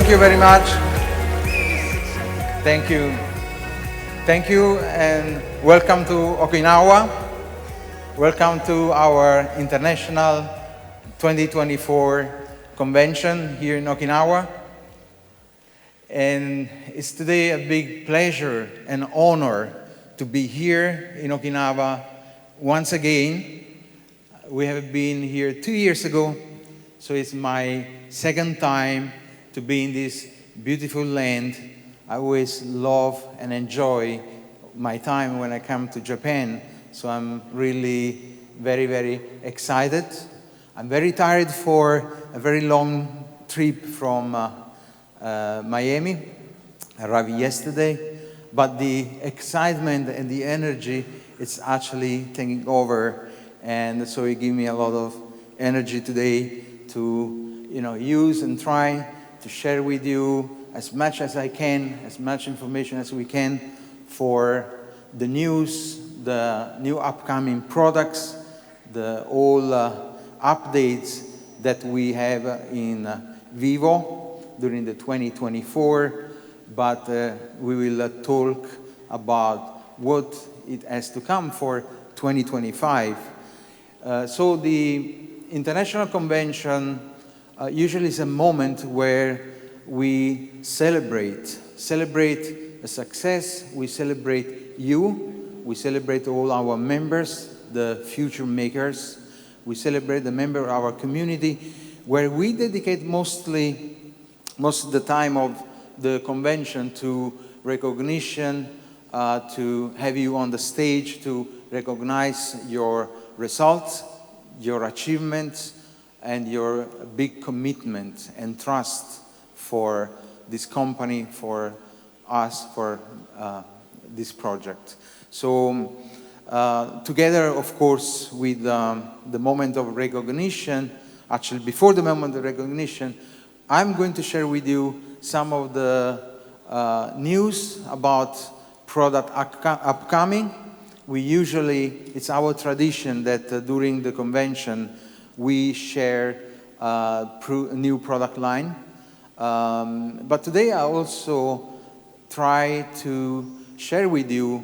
Thank you very much. Thank you. Thank you and welcome to Okinawa. Welcome to our International 2024 convention here in Okinawa. And it's today a big pleasure and honor to be here in Okinawa once again. We have been here 2 years ago, so it's my second time to be in this beautiful land. I always love and enjoy my time when I come to Japan, so I'm really very, very excited. I'm very tired for a very long trip from Miami. I arrived yesterday, but the excitement and the energy, it's actually taking over, and so it gives me a lot of energy today to use and try to share with you as much as I can, as much information as we can for the news, the new upcoming products, the all updates that we have in Vivo during the 2024, but we will talk about what it has to come for 2025. So the International Convention usually is a moment where we celebrate a success, we celebrate you, we celebrate all our members, the future makers, we celebrate the member of our community, where we dedicate most of the time of the convention to recognition, to have you on the stage, to recognize your results, your achievements, and your big commitment and trust for this company, for us, for this project. So together, of course, with the moment of recognition, actually before the moment of recognition, I'm going to share with you some of the news about product upcoming. It's our tradition that during the convention, we share a new product line. But today I also try to share with you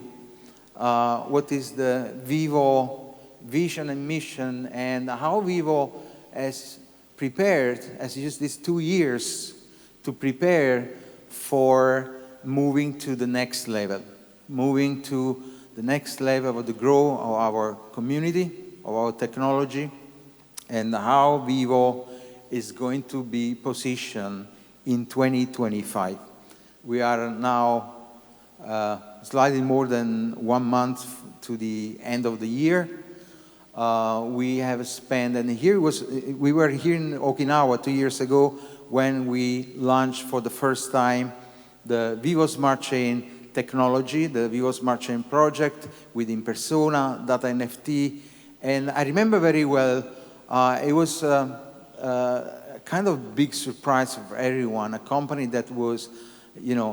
what is the Vivo vision and mission, and how Vivo has used these 2 years to prepare for moving to the next level of the growth of our community, of our technology, and how Vivo is going to be positioned in 2025. We are now slightly more than 1 month to the end of the year. We have spent, and we were here in Okinawa 2 years ago when we launched for the first time the Vivo Smart Chain technology, the Vivo Smart Chain project with Impersona, Data NFT. And I remember very well, it was a kind of big surprise for everyone, a company that was,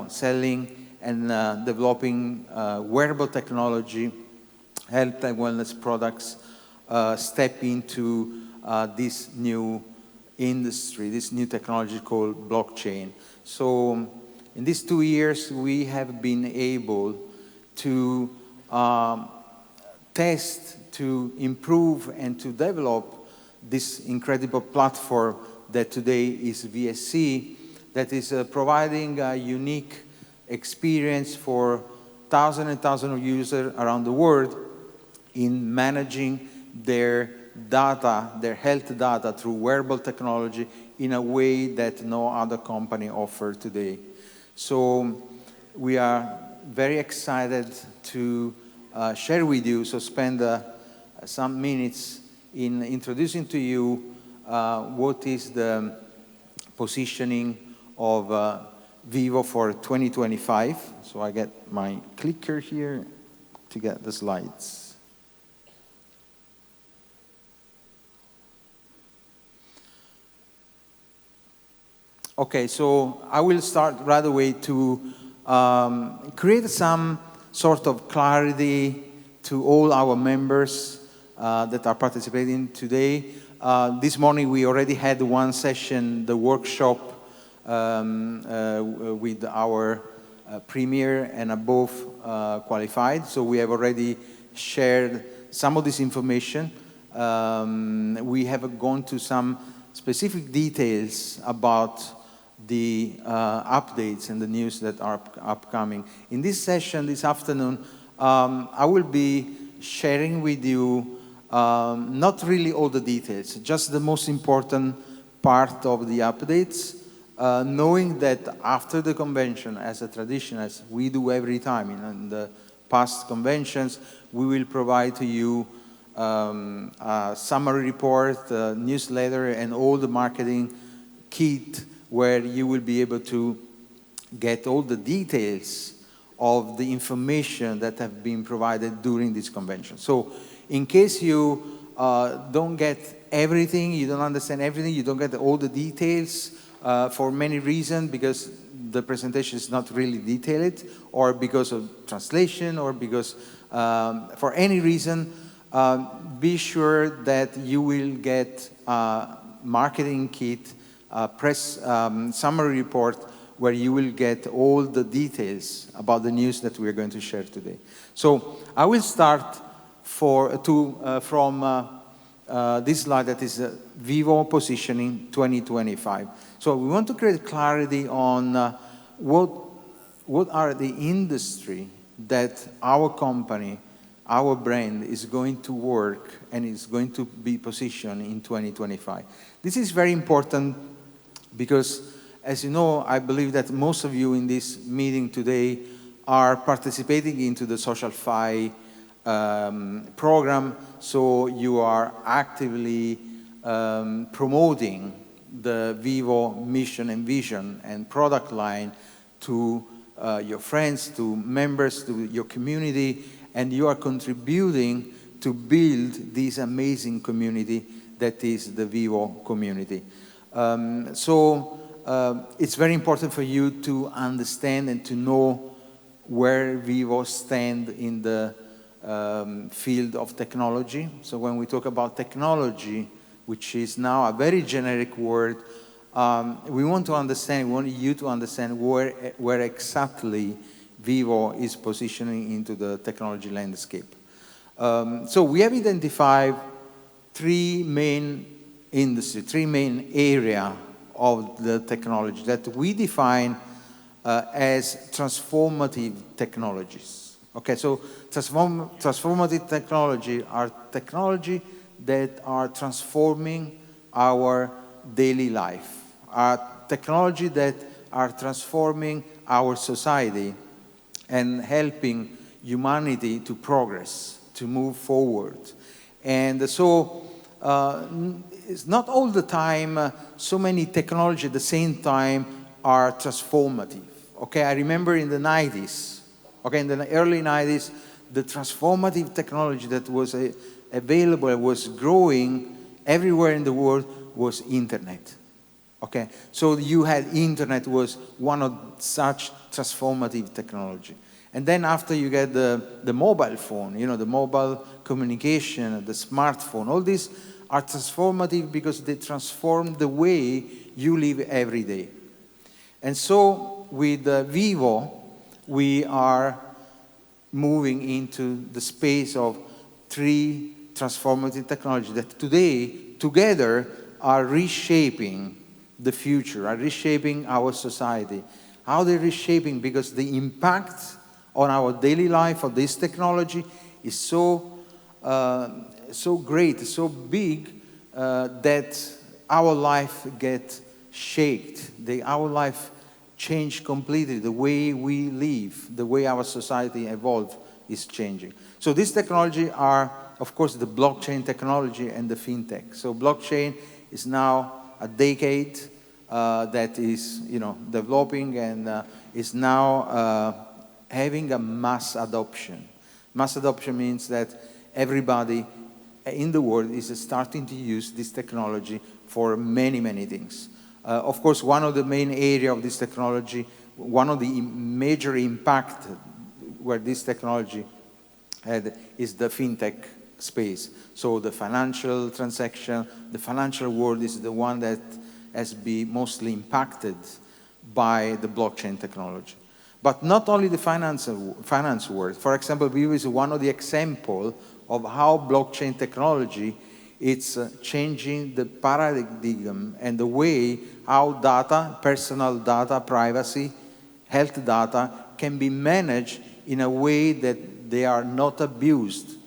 selling and developing wearable technology, health and wellness products, step into this new industry, this new technology called blockchain. So in these 2 years, we have been able to test, to improve, and to develop this incredible platform that today is VSC, that is providing a unique experience for thousands and thousands of users around the world in managing their data, their health data through wearable technology in a way that no other company offers today. So we are very excited to share with you, so spend some minutes in introducing to you what is the positioning of Vivo for 2025. So I get my clicker here to get the slides. Okay, so I will start right away to create some sort of clarity to all our members that are participating today. This morning we already had one session, the workshop with our premier and above qualified. So we have already shared some of this information. We have gone to some specific details about the updates and the news that are upcoming. In this session this afternoon, I will be sharing with you not really all the details, just the most important part of the updates, knowing that after the convention, as a tradition, as we do every time in the past conventions, we will provide to you a summary report, a newsletter, and all the marketing kit where you will be able to get all the details of the information that have been provided during this convention. So in case you don't get everything, you don't understand everything, you don't get all the details for many reasons, because the presentation is not really detailed, or because of translation, or because for any reason, be sure that you will get a marketing kit, press summary report, where you will get all the details about the news that we are going to share today. So I will start from this slide that is Vivo Positioning 2025. So we want to create clarity on what are the industry that our company, our brand is going to work and is going to be positioned in 2025. This is very important because, as you know, I believe that most of you in this meeting today are participating into the Social-Fi program, so you are actively promoting the Vivo mission and vision and product line to your friends, to members, to your community, and you are contributing to build this amazing community that is the Vivo community. It's very important for you to understand and to know where Vivo stands in the field of technology. So when we talk about technology, which is now a very generic word, we want to understand, we want you to understand where exactly Vivo is positioning into the technology landscape. So we have identified three main industries, three main areas of the technology that we define as transformative technologies. Okay, so transformative technology are technology that are transforming our daily life, are technology that are transforming our society and helping humanity to progress, to move forward. And so it's not all the time so many technology at the same time are transformative. Okay, I remember in the 90s, okay, in the early 90s, the transformative technology that was available, was growing everywhere in the world, was internet. Okay, so you had internet was one of such transformative technology. And then after you get the mobile phone, you know, the mobile communication, the smartphone, all these are transformative because they transform the way you live every day. And so with Vivo, we are moving into the space of three transformative technologies that today, together, are reshaping the future, are reshaping our society. How they're reshaping? Because the impact on our daily life of this technology is so great, so big, that our life gets shaped. Our life changed completely. The way we live, the way our society evolved is changing. So these technology are, of course, the blockchain technology and the fintech. So blockchain is now a decade that is, you know, developing and is now having a mass adoption. Mass adoption means that everybody in the world is starting to use this technology for many, many things. Of course, one of the main areas of this technology, one of the major impact where this technology had is the fintech space. So the financial transaction, the financial world is the one that has been mostly impacted by the blockchain technology. But not only the finance world. For example, Vivo is one of the examples of how blockchain technology is changing the paradigm and the way how data, personal data, privacy, health data can be managed in a way that they are not abused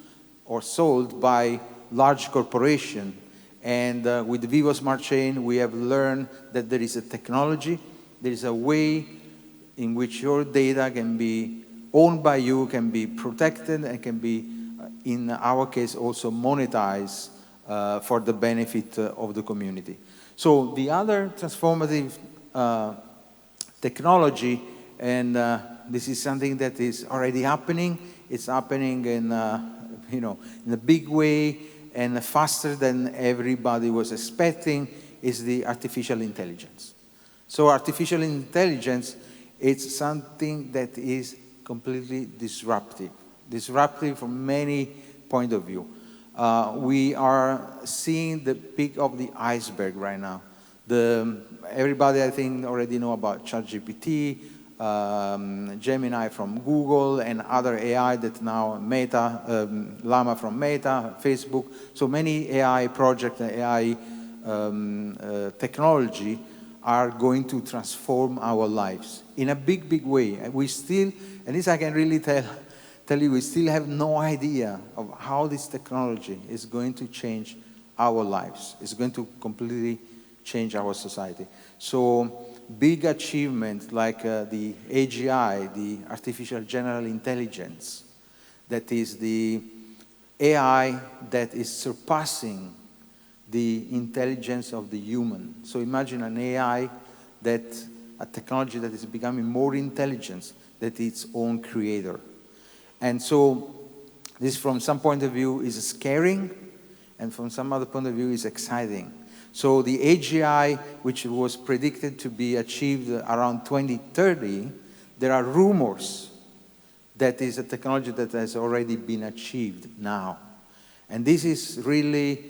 or sold by large corporations. And with Vivo Smart Chain, we have learned that there is a technology, there is a way in which your data can be owned by you, can be protected, and can be, in our case, also monetized for the benefit of the community. So the other transformative technology, and this is something that is already happening. It's happening in, in a big way and faster than everybody was expecting, is the artificial intelligence. So artificial intelligence, it's something that is completely disruptive from many points of view. We are seeing the peak of the iceberg right now. Everybody, I think, already know about ChatGPT, Gemini from Google, and other AI that now Meta, Llama from Meta, Facebook. So many AI projects and AI technology are going to transform our lives in a big, big way. And we still, and this I can really tell you, we still have no idea of how this technology is going to change our lives. It's going to completely change our society. So big achievements like the AGI, the Artificial General Intelligence, that is the AI that is surpassing the intelligence of the human. So imagine an AI a technology that is becoming more intelligent than its own creator. And so this, from some point of view, is scaring, and from some other point of view, is exciting. So the AGI, which was predicted to be achieved around 2030, there are rumors that is a technology that has already been achieved now. And this is really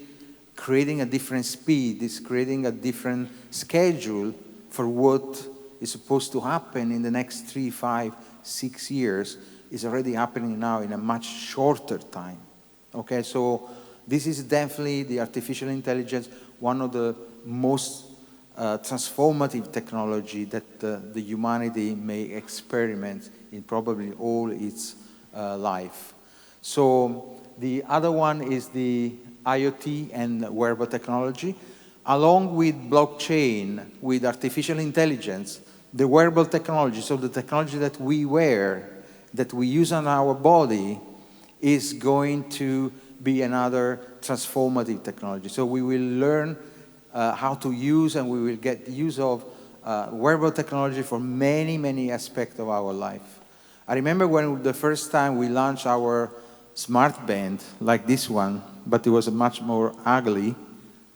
creating a different speed, it's creating a different schedule for what is supposed to happen in the next 3, 5, 6 years. Is already happening now in a much shorter time. Okay, so this is definitely the artificial intelligence, one of the most transformative technology that the humanity may experiment in probably all its life. So the other one is the IoT and wearable technology. Along with blockchain, with artificial intelligence, the wearable technology, so the technology that we wear, that we use on our body, is going to be another transformative technology. So we will learn how to use, and we will get use of wearable technology for many, many aspects of our life. I remember when the first time we launched our smart band, like this one, but it was much more ugly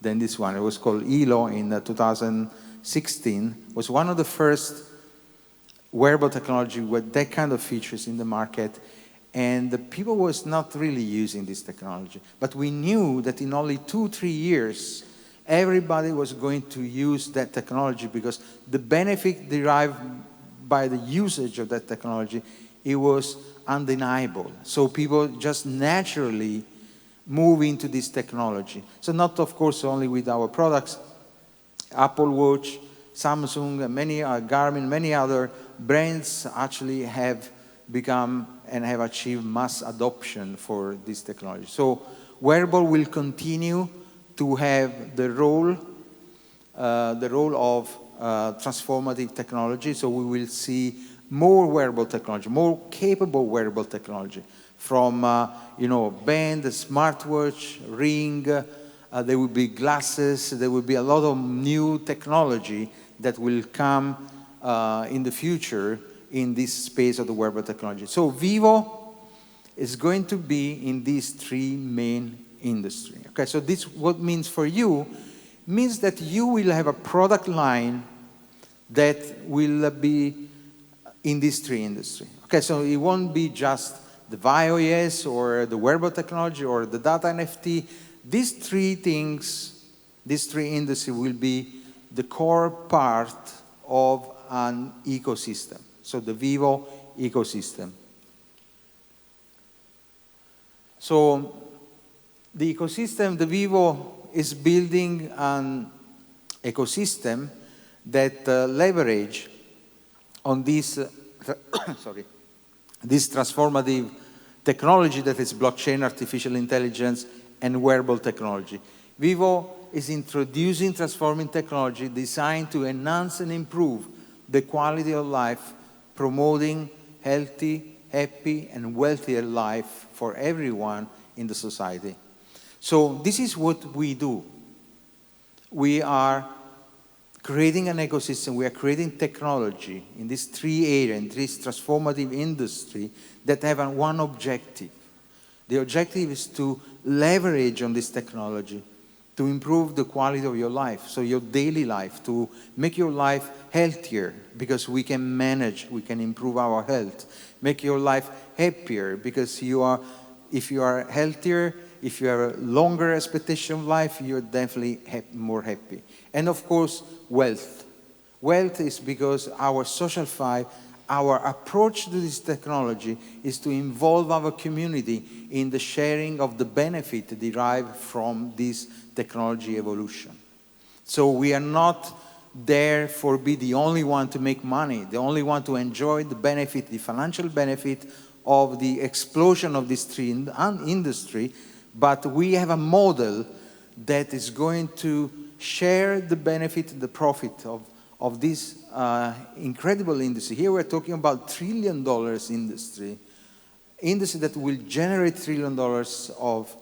than this one. It was called ELO in 2016. It was one of the first wearable technology with that kind of features in the market, and the people was not really using this technology. But we knew that in only 2-3 years, everybody was going to use that technology, because the benefit derived by the usage of that technology, it was undeniable. So people just naturally move into this technology. So not, of course, only with our products, Apple Watch, Samsung, many Garmin, many other brands actually have become and have achieved mass adoption for this technology. So wearable will continue to have the role of transformative technology. So we will see more wearable technology, more capable wearable technology, from band, smartwatch, ring. There will be glasses. There will be a lot of new technology that will come in the future in this space of the wearable technology. So Vivo is going to be in these 3 main industries. Okay, so this what means for you means that you will have a product line that will be in these 3 industries. Okay, so it won't be just the ViOS or the wearable technology or the data NFT. These 3 things, these 3 industries will be the core part of an ecosystem, so the Vivo ecosystem. So the ecosystem, the Vivo is building an ecosystem that leverage on this, this transformative technology that is blockchain, artificial intelligence, and wearable technology. Vivo is introducing transforming technology designed to enhance and improve the quality of life, promoting healthy, happy, and wealthier life for everyone in the society. So this is what we do. We are creating an ecosystem, we are creating technology in these three areas, in this transformative industry that have one objective. The objective is to leverage on this technology to improve the quality of your life, so your daily life, to make your life healthier because we can manage, we can improve our health. Make your life happier because if you are healthier, if you have a longer expectation of life, you're definitely more happy. And of course, wealth. Wealth is because our social five, our approach to this technology is to involve our community in the sharing of the benefit derived from this technology evolution. So we are not there for be the only one to make money, the only one to enjoy the benefit, the financial benefit of the explosion of this industry, but we have a model that is going to share the benefit, the profit of this incredible industry. Here we're talking about $1 trillion industry that will generate $1 trillion of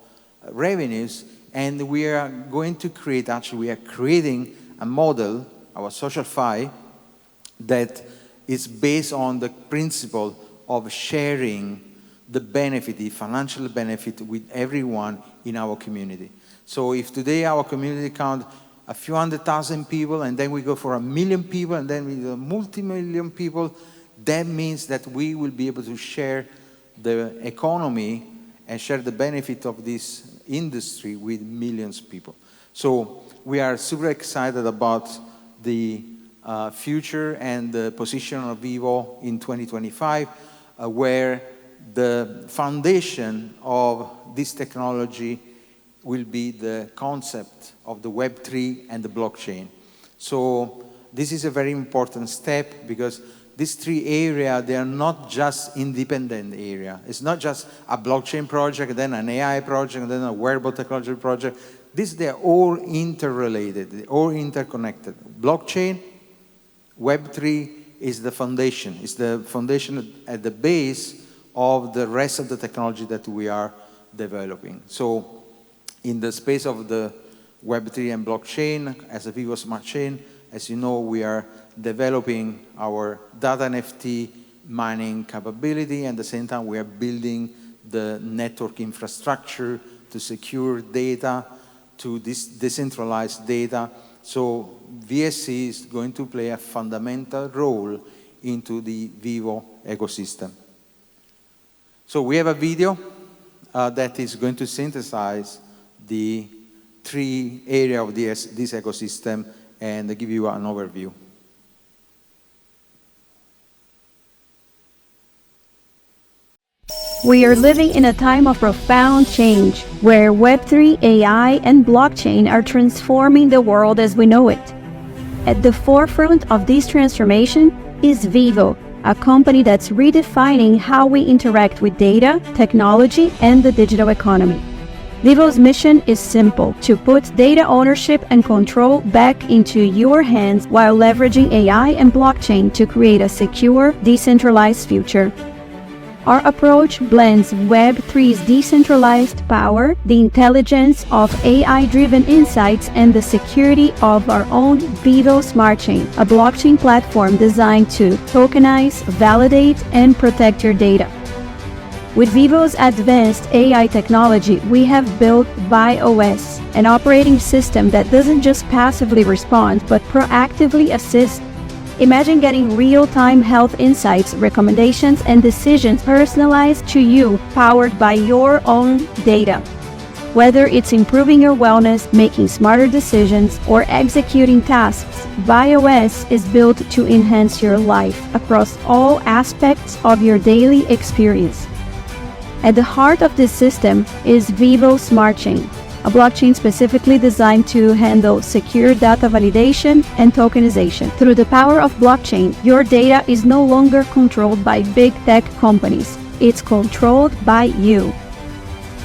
revenues, and we are going to create, actually we are creating a model, our social fi, that is based on the principle of sharing the benefit, the financial benefit with everyone in our community. So if today our community count a few 100,000 people, and then we go for 1 million people, and then we do multi-million people, that means that we will be able to share the economy and share the benefit of this industry with millions of people. So we are super excited about the future and the position of Vivo in 2025, where the foundation of this technology will be the concept of the Web3 and the blockchain. So this is a very important step because these three areas, they are not just independent areas. It's not just a blockchain project, then an AI project, then a wearable technology project. They're all interrelated, they're all interconnected. Blockchain, Web3 is the foundation. It's the foundation at the base of the rest of the technology that we are developing. So in the space of the Web3 and blockchain, as a Vivo Smart Chain, as you know, we are developing our data NFT mining capability, and at the same time we are building the network infrastructure to secure data, to this decentralized data. So VSC is going to play a fundamental role into the Vivo ecosystem. So we have a video that is going to synthesize the three areas of this ecosystem and give you an overview. We are living in a time of profound change, where Web3, AI, and blockchain are transforming the world as we know it. At the forefront of this transformation is Vivo, a company that's redefining how we interact with data, technology, and the digital economy. Vivo's mission is simple: to put data ownership and control back into your hands while leveraging AI and blockchain to create a secure, decentralized future. Our approach blends Web3's decentralized power, the intelligence of AI-driven insights, and the security of our own Vivo Smart Chain, a blockchain platform designed to tokenize, validate, and protect your data. With Vivo's advanced AI technology, we have built ViOS, an operating system that doesn't just passively respond, but proactively assists. Imagine getting real-time health insights, recommendations, and decisions personalized to you, powered by your own data. Whether it's improving your wellness, making smarter decisions, or executing tasks, ViOS is built to enhance your life across all aspects of your daily experience. At the heart of this system is Vivo Smart Chain, a blockchain specifically designed to handle secure data validation and tokenization. Through the power of blockchain, your data is no longer controlled by big tech companies. It's controlled by you.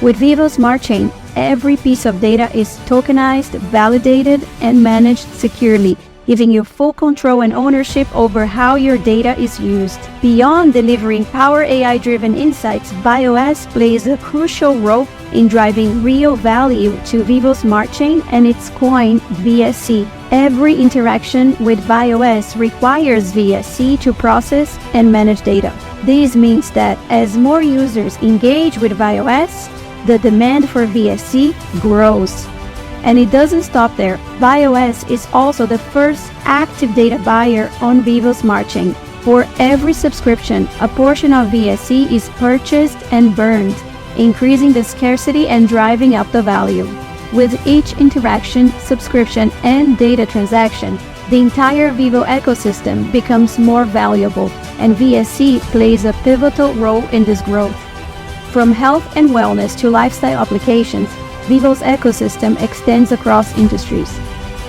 With Vivo Smart Chain, every piece of data is tokenized, validated, and managed securely, giving you full control and ownership over how your data is used. Beyond delivering power AI-driven insights, ViOS plays a crucial role in driving real value to Vivo Smart Chain and its coin, VSC. Every interaction with ViOS requires VSC to process and manage data. This means that as more users engage with ViOS, the demand for VSC grows. And it doesn't stop there. ViOS is also the first active data buyer on Vivo Smart Chain. For every subscription, a portion of VSC is purchased and burned, increasing the scarcity and driving up the value. With each interaction, subscription, and data transaction, the entire Vivo ecosystem becomes more valuable, and VSC plays a pivotal role in this growth. From health and wellness to lifestyle applications, Vivo's ecosystem extends across industries.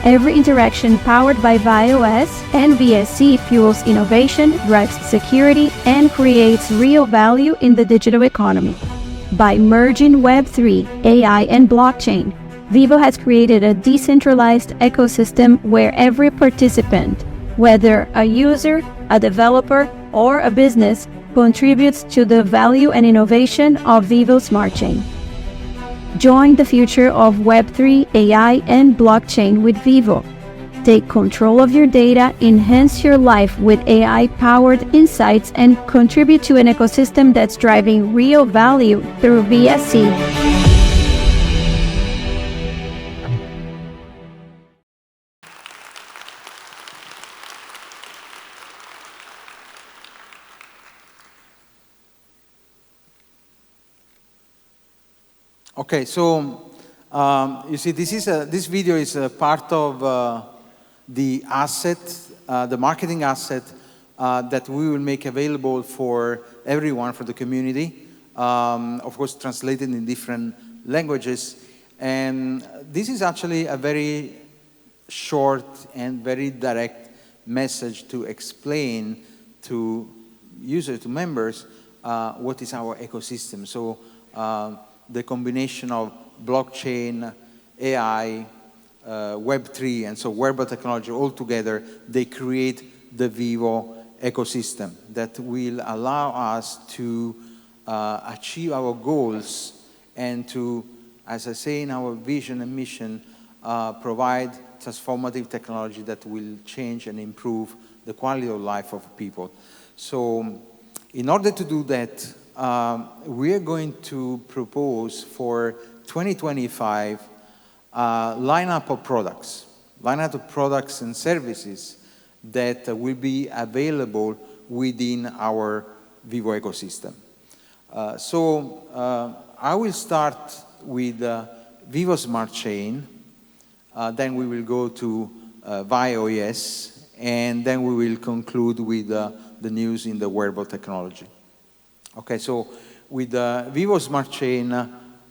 Every interaction powered by ViOS and VSC fuels innovation, drives security, and creates real value in the digital economy. By merging Web3, AI, and blockchain, Vivo has created a decentralized ecosystem where every participant, whether a user, a developer, or a business, contributes to the value and innovation of Vivo Smart Chain. Join the future of Web3, AI, and blockchain with Vivo. Take control of your data, enhance your life with AI-powered insights, and contribute to an ecosystem that's driving real value through VSC. Okay, so you see, this video is a part of the asset, the marketing asset that we will make available for everyone, for the community. Of course, translated in different languages. And this is actually a very short and very direct message to explain to users, to members, what is our ecosystem. So the combination of blockchain, AI, Web3, and so wearable technology all together, they create the Vivo ecosystem that will allow us to achieve our goals and to, as I say in our vision and mission, provide transformative technology that will change and improve the quality of life of people. So in order to do that, we are going to propose for 2025 lineup of products and services that will be available within our Vivo ecosystem. I will start with Vivo Smart Chain, then we will go to ViOS, and then we will conclude with the news in the wearable technology. Okay, so with Vivo Smart Chain,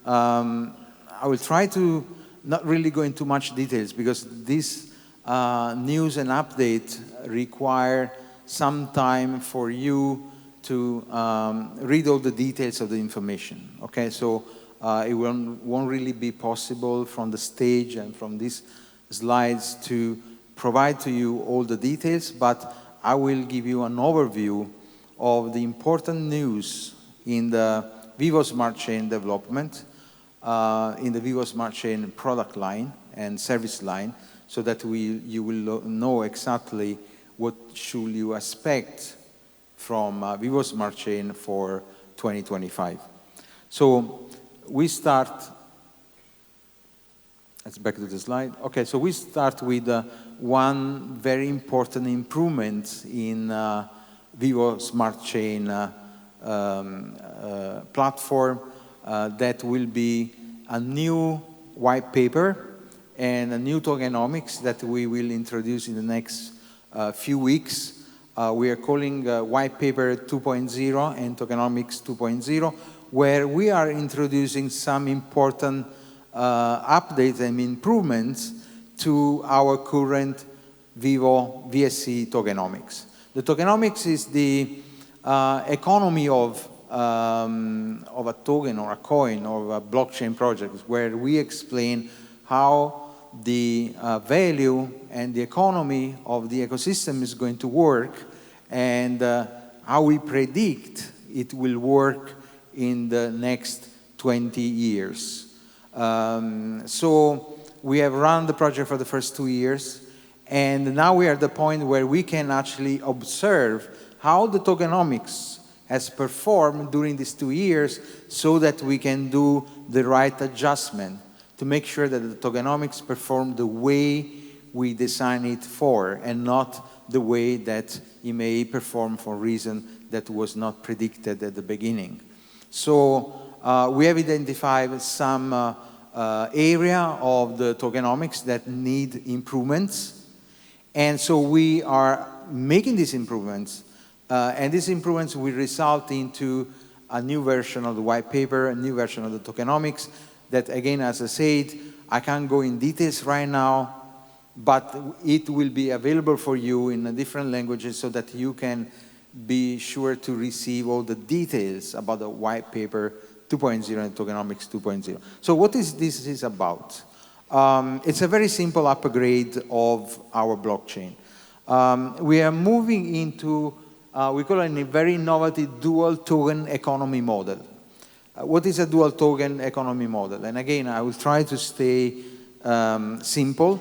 I will try to not really go into much details because this news and update require some time for you to read all the details of the information. Okay, so it won't really be possible from the stage and from these slides to provide to you all the details, but I will give you an overview of the important news in the Vivo Smart Chain development, in the Vivo Smart Chain product line and service line, so that you will know exactly what should you expect from Vivo Smart Chain for 2025. So we start, let's back to the slide. Okay, so we start with one very important improvement in Vivo Smart Chain platform that will be a new white paper and a new tokenomics that we will introduce in the next few weeks. We are calling White Paper 2.0 and Tokenomics 2.0, where we are introducing some important updates and improvements to our current Vivo VSC tokenomics. The tokenomics is the economy of a token or a coin or a blockchain project, where we explain how the value and the economy of the ecosystem is going to work, and how we predict it will work in the next 20 years. So we have run the project for the first 2 years, and now we are at the point where we can actually observe how the tokenomics has performed during these 2 years, so that we can do the right adjustment to make sure that the tokenomics perform the way we design it for, and not the way that it may perform for a reason that was not predicted at the beginning. So we have identified some area of the tokenomics that need improvements, and so we are making these improvements, and these improvements will result into a new version of the white paper, a new version of the tokenomics, that again, as I said, I can't go in details right now, but it will be available for you in different languages so that you can be sure to receive all the details about the white paper 2.0 and tokenomics 2.0. So what is this about? It's a very simple upgrade of our blockchain. We are moving into, we call it a very innovative dual token economy model. What is a dual token economy model? And again, I will try to stay simple.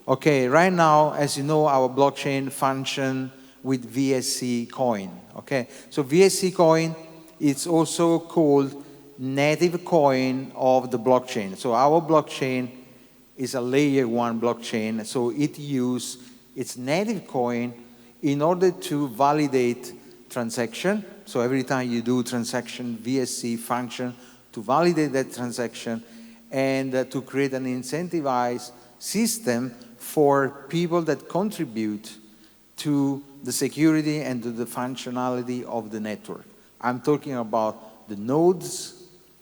Okay, right now, as you know, our blockchain functions with VSC coin. Okay, so VSC coin is also called native coin of the blockchain. So our blockchain is a layer 1 blockchain, so it uses its native coin in order to validate transaction. So every time you do transaction, VSC function to validate that transaction, and to create an incentivized system for people that contribute to the security and to the functionality of the network. I'm talking about the nodes.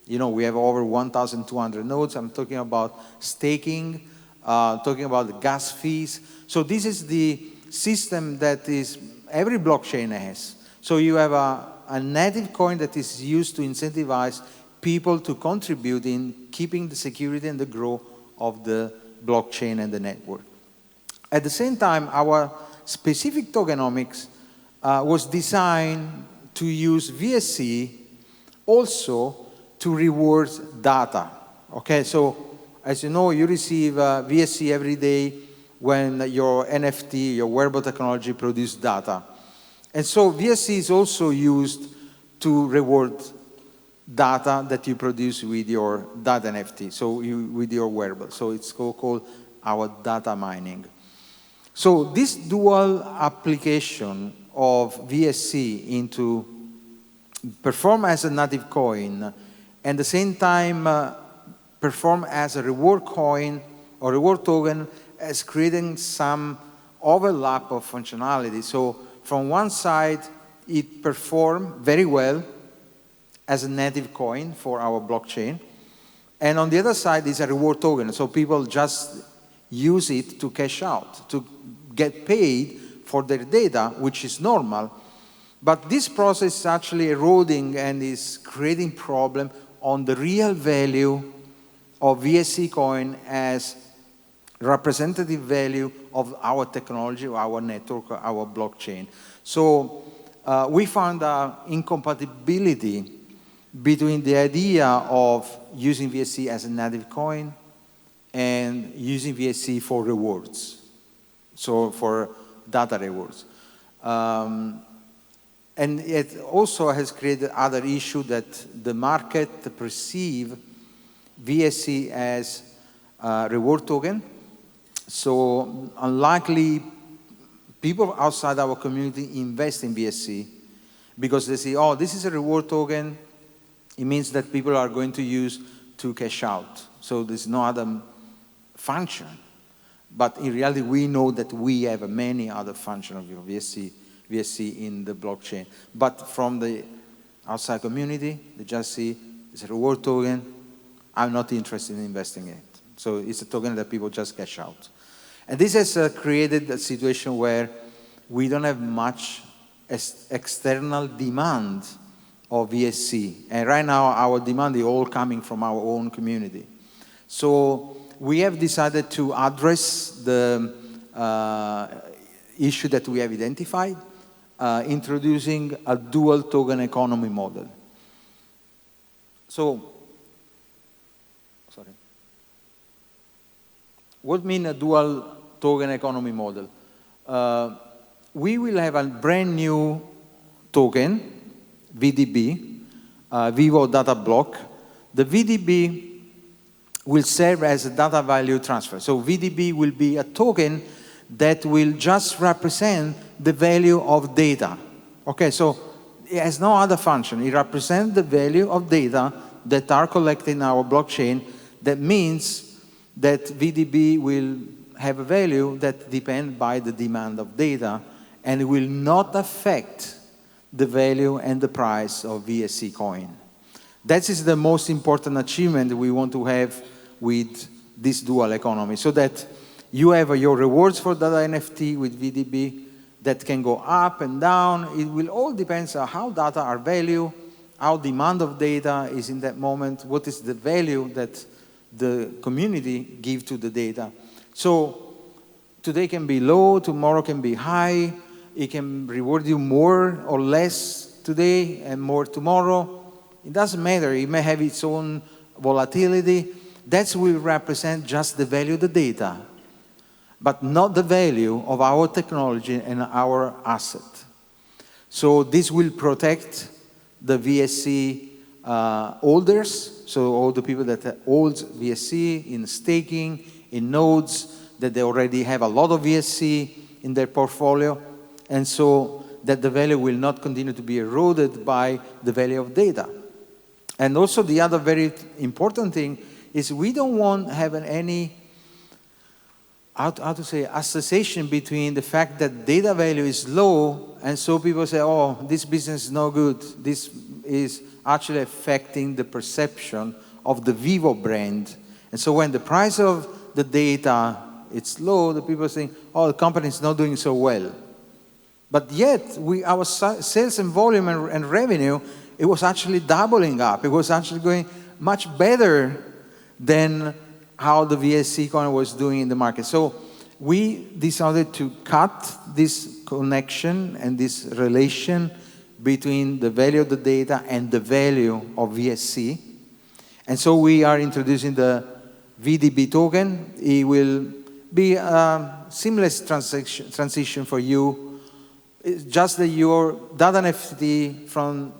You know, we have over 1,200 nodes. I'm talking about staking, talking about the gas fees. So this is the system that is every blockchain has. So you have a native coin that is used to incentivize people to contribute in keeping the security and the growth of the blockchain and the network. At the same time, our specific tokenomics was designed to use VSC also to reward data. Okay, so as you know, you receive VSC every day when your NFT, your wearable technology, produce data. And so VSC is also used to reward data that you produce with your data NFT, so with your wearable. So it's called our data mining. So this dual application of VSC into perform as a native coin, and at the same time perform as a reward coin or reward token, is creating some overlap of functionality. So from one side, it performed very well as a native coin for our blockchain. And on the other side is a reward token. So people just use it to cash out, to get paid for their data, which is normal. But this process is actually eroding and is creating problem on the real value of VSC coin as representative value of our technology, our network, our blockchain. So we found an incompatibility between the idea of using VSC as a native coin and using VSC for rewards, so for data rewards. And it also has created other issue that the market perceive VSC as a reward token. So unlikely people outside our community invest in VSC because they say, oh, this is a reward token. It means that people are going to use to cash out. So there's no other function. But in reality, we know that we have many other functions of VSC in the blockchain. But from the outside community, they just see it's a reward token. I'm not interested in investing in it. So it's a token that people just cash out. And this has created a situation where we don't have much external demand of VSC. And right now, our demand is all coming from our own community. So we have decided to address the issue that we have identified, introducing a dual token economy model. So, sorry. What means a dual token economy model? We will have a brand new token, VDB, Vivo Data Block. The VDB will serve as a data value transfer. So VDB will be a token that will just represent the value of data. Okay, so it has no other function. It represents the value of data that are collected in our blockchain. That means that VDB will have a value that depends by the demand of data, and it will not affect the value and the price of VSC coin. That is the most important achievement we want to have with this dual economy, so that you have your rewards for data NFT with VDB that can go up and down. It will all depend on how data are valued, how demand of data is in that moment, what is the value that the community give to the data. So today can be low, tomorrow can be high. It can reward you more or less today and more tomorrow. It doesn't matter. It may have its own volatility. That will represent just the value of the data, but not the value of our technology and our asset. So this will protect the VSC holders, so all the people that hold VSC in staking, in nodes, that they already have a lot of VSC in their portfolio, and so that the value will not continue to be eroded by the value of data. And also the other very important thing is we don't want to have any, how to say, association between the fact that data value is low, and so people say, oh, this business is no good. This is actually affecting the perception of the Vivo brand. And so when the price of the data is low, the people think, oh, the company is not doing so well. But yet, our sales and volume and revenue, it was actually doubling up. It was actually going much better than how the VSC coin was doing in the market. So we decided to cut this connection and this relation between the value of the data and the value of VSC. And so we are introducing the VDB token. It will be a seamless transition for you. It's just that your data NFT from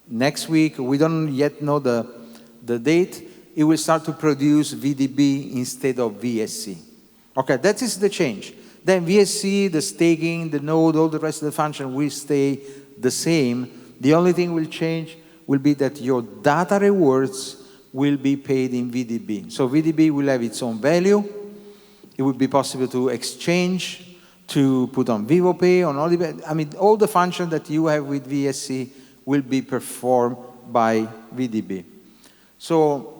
next week, we don't yet know the date, it will start to produce VDB instead of VSC. Okay, that is the change. Then VSC, the staking, the node, all the rest of the function will stay the same. The only thing will change will be that your data rewards will be paid in VDB. So VDB will have its own value. It will be possible to exchange, to put on VivoPay, on all I mean, all the functions that you have with VSC will be performed by VDB. So,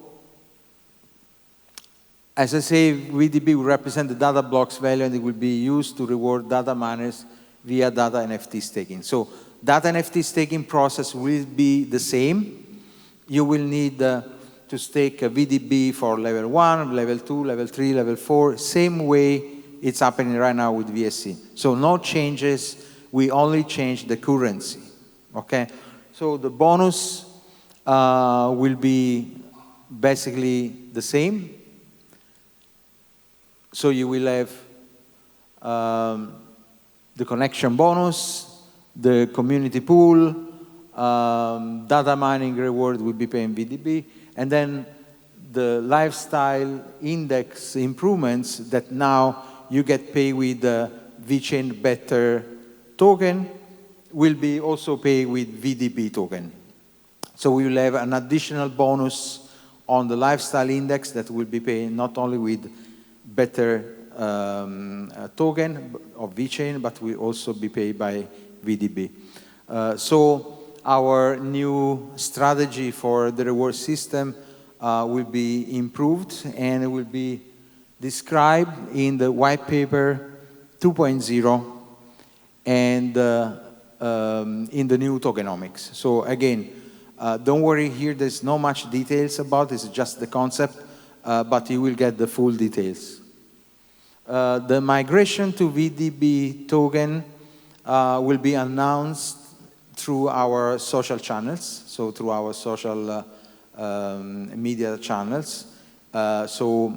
as I say, VDB will represent the data blocks value, and it will be used to reward data miners via data NFT staking. So data NFT staking process will be the same. You will need to stake a VDB for level 1, level 2, level 3, level 4, same way it's happening right now with VSC. So no changes, we only change the currency, okay? So the bonus will be basically the same. So you will have the connection bonus, the community pool, data mining reward will be paying VDB, and then the lifestyle index improvements that now you get paid with the VeChain Better token will be also paid with VDB token. So we will have an additional bonus on the lifestyle index that will be paid not only with better token of VeChain, but will also be paid by VDB. So our new strategy for the reward system will be improved, and it will be described in the white paper 2.0 and in the new tokenomics. So again, don't worry here, there's not much details about this, it's just the concept, but you will get the full details. The migration to VDB token will be announced through our social channels, so through our social media channels. So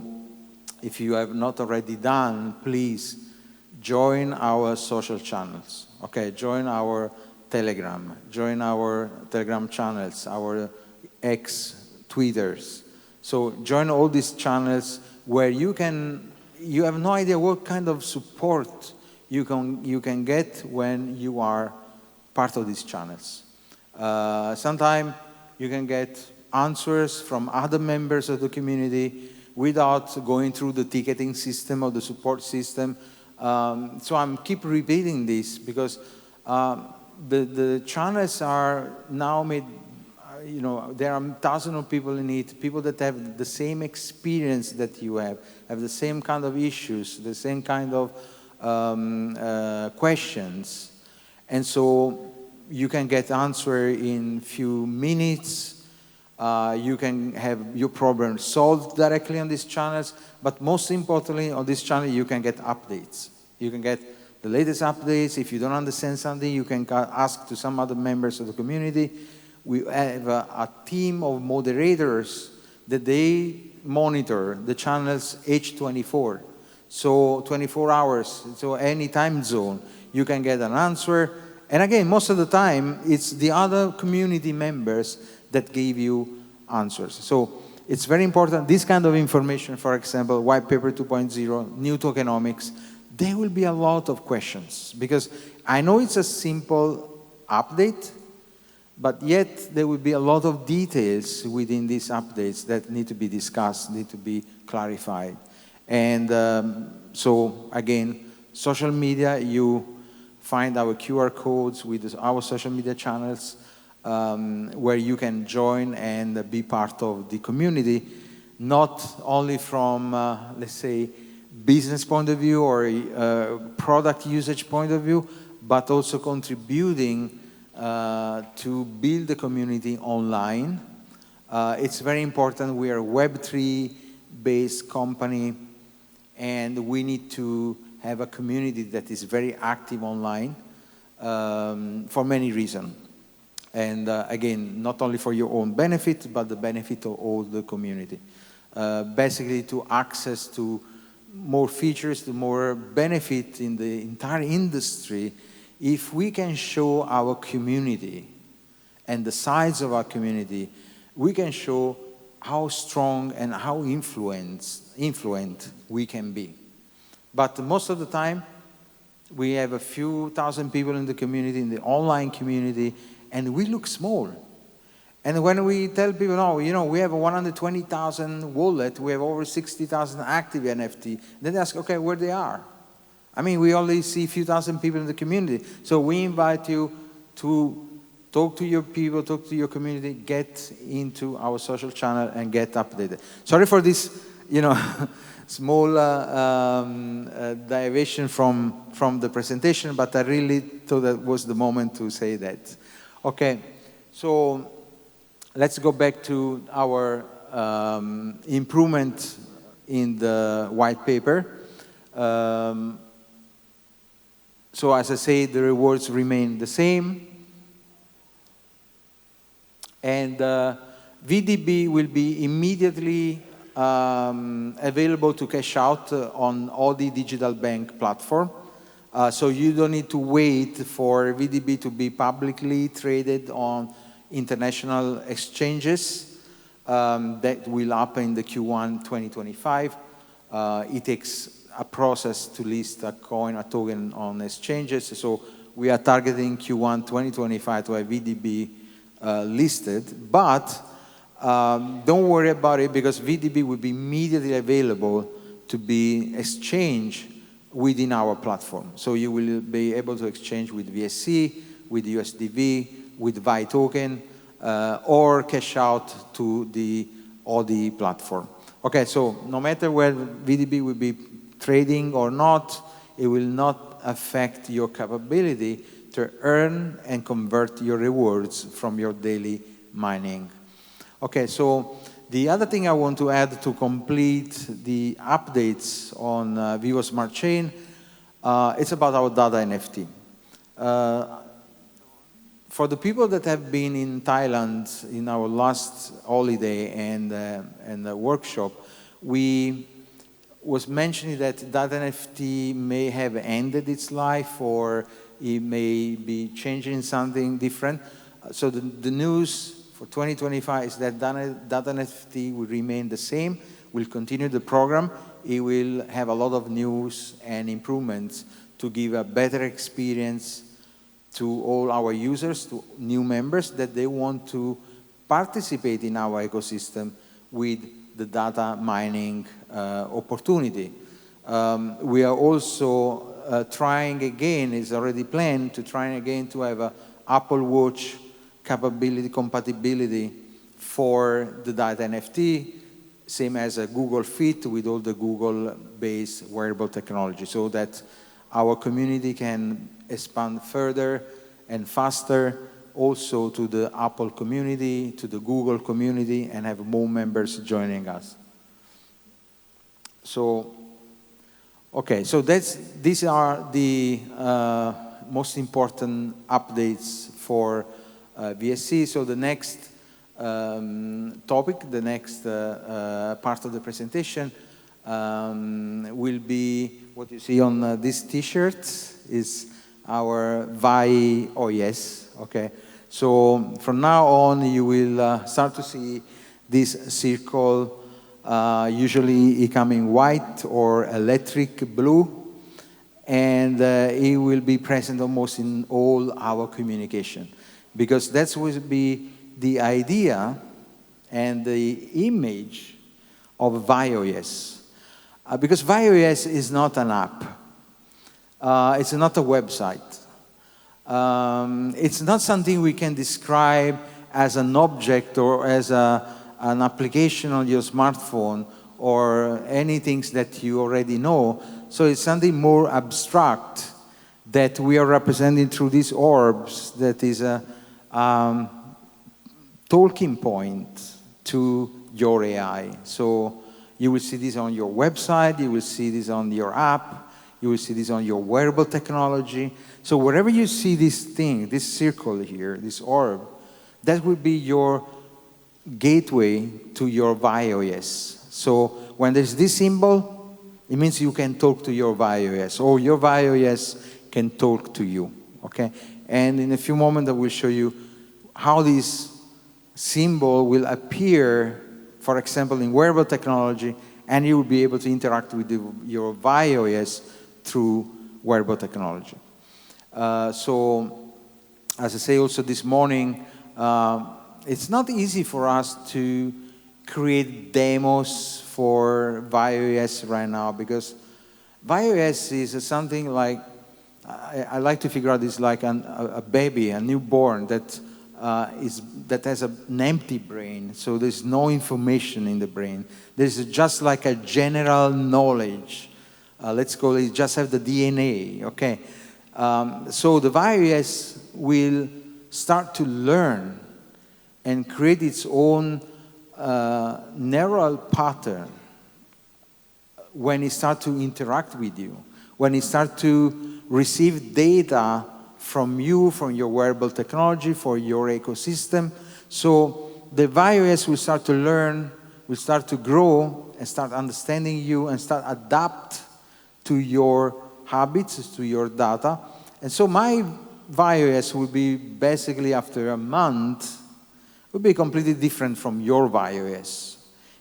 if you have not already done, please join our social channels. Okay, join our Telegram, join our Telegram channels, our X, Twitters. So join all these channels where you have no idea what kind of support you can get when you are part of these channels. Sometimes you can get answers from other members of the community without going through the ticketing system or the support system. So I'm keep repeating this because the channels are now made, there are thousands of people in it, people that have the same experience that you have the same kind of issues, the same kind of questions. And so you can get answer in few minutes. You can have your problem solved directly on these channels, but most importantly, on this channel, you can get updates. You can get the latest updates. If you don't understand something, you can ask to some other members of the community. We have a team of moderators that they monitor the channels H24. So 24 hours, so any time zone, you can get an answer. And again, most of the time, it's the other community members that give you answers. So it's very important. This kind of information, for example, white paper 2.0, new tokenomics, there will be a lot of questions because I know it's a simple update, but yet there will be a lot of details within these updates that need to be discussed, need to be clarified. And so again, social media, you find our QR codes with our social media channels where you can join and be part of the community, not only from, let's say, business point of view or product usage point of view, but also contributing to build the community online. It's very important. We are a Web3-based company, and we need to have a community that is very active online for many reasons. And again, not only for your own benefit, but the benefit of all the community. Basically, to access to more features, to more benefit in the entire industry, if we can show our community and the size of our community, we can show how strong and how influent we can be. But most of the time, we have a few thousand people in the community, in the online community, and we look small. And when we tell people, no, we have a 120,000 wallet, we have over 60,000 active NFT, then they ask, okay, where they are? I mean, we only see a few thousand people in the community. So we invite you to talk to your people, talk to your community, get into our social channel and get updated. Sorry for this, small deviation from the presentation, but I really thought that was the moment to say that. Okay, so let's go back to our improvement in the white paper. So as I say, the rewards remain the same. And VDB will be immediately available to cash out on all the digital bank platform. So you don't need to wait for VDB to be publicly traded on international exchanges. That will happen in the Q1 2025. It takes a process to list a coin, a token on exchanges. So we are targeting Q1 2025 to have VDB listed. But Don't worry about it because VDB will be immediately available to be exchanged within our platform. So you will be able to exchange with VSC, with USDV, with VI token, or cash out to the ODI platform. Okay, so no matter where VDB will be trading or not, it will not affect your capability to earn and convert your rewards from your daily mining. Okay, so the other thing I want to add to complete the updates on Vivo Smart Chain, it's about our data NFT. For the people that have been in Thailand in our last holiday and the workshop, we was mentioning that data NFT may have ended its life or it may be changing something different. So the news for 2025 is that data NFT will remain the same, will continue the program. It will have a lot of news and improvements to give a better experience to all our users, to new members that they want to participate in our ecosystem with the data mining opportunity. We are also trying again, it's already planned, to try again to have an Apple Watch capability, compatibility for the data NFT, same as a Google Fit with all the Google-based wearable technology, so that our community can expand further and faster also to the Apple community, to the Google community, and have more members joining us. So, okay, so these are the most important updates for VSC. So the next topic, the next part of the presentation will be what you see on this T-shirt is our VAI OS, okay? So from now on, you will start to see this circle, usually becoming white or electric blue, and it will be present almost in all our communication, because that will be the idea and the image of VAI OS. Because VAI OS is not an app. It's not a website. It's not something we can describe as an object or as an application on your smartphone or anything that you already know. So it's something more abstract that we are representing through these orbs that is a talking point to your AI. So you will see this on your website, you will see this on your app, you will see this on your wearable technology. So wherever you see this thing, this circle here, this orb, that will be your gateway to your VAI OS. So when there's this symbol, it means you can talk to your VAI OS, or your VAI OS can talk to you, okay? And in a few moments, I will show you how this symbol will appear, for example, in wearable technology, and you will be able to interact with your VAI OS through wearable technology. So, as I say also this morning, it's not easy for us to create demos for VAI OS right now, because VAI OS is something like, I like to figure out it's like a baby, a newborn that has an empty brain, so there's no information in the brain. There's just like a general knowledge. Let's call it, just have the DNA, okay? So the VAI OS will start to learn and create its own neural pattern when it starts to interact with you, when it starts to receive data from you, from your wearable technology, for your ecosystem. So the VAI OS will start to learn, will start to grow, and start understanding you, and start adapt to your habits, to your data. And so my VAI OS will be basically, after a month, will be completely different from your VAI OS.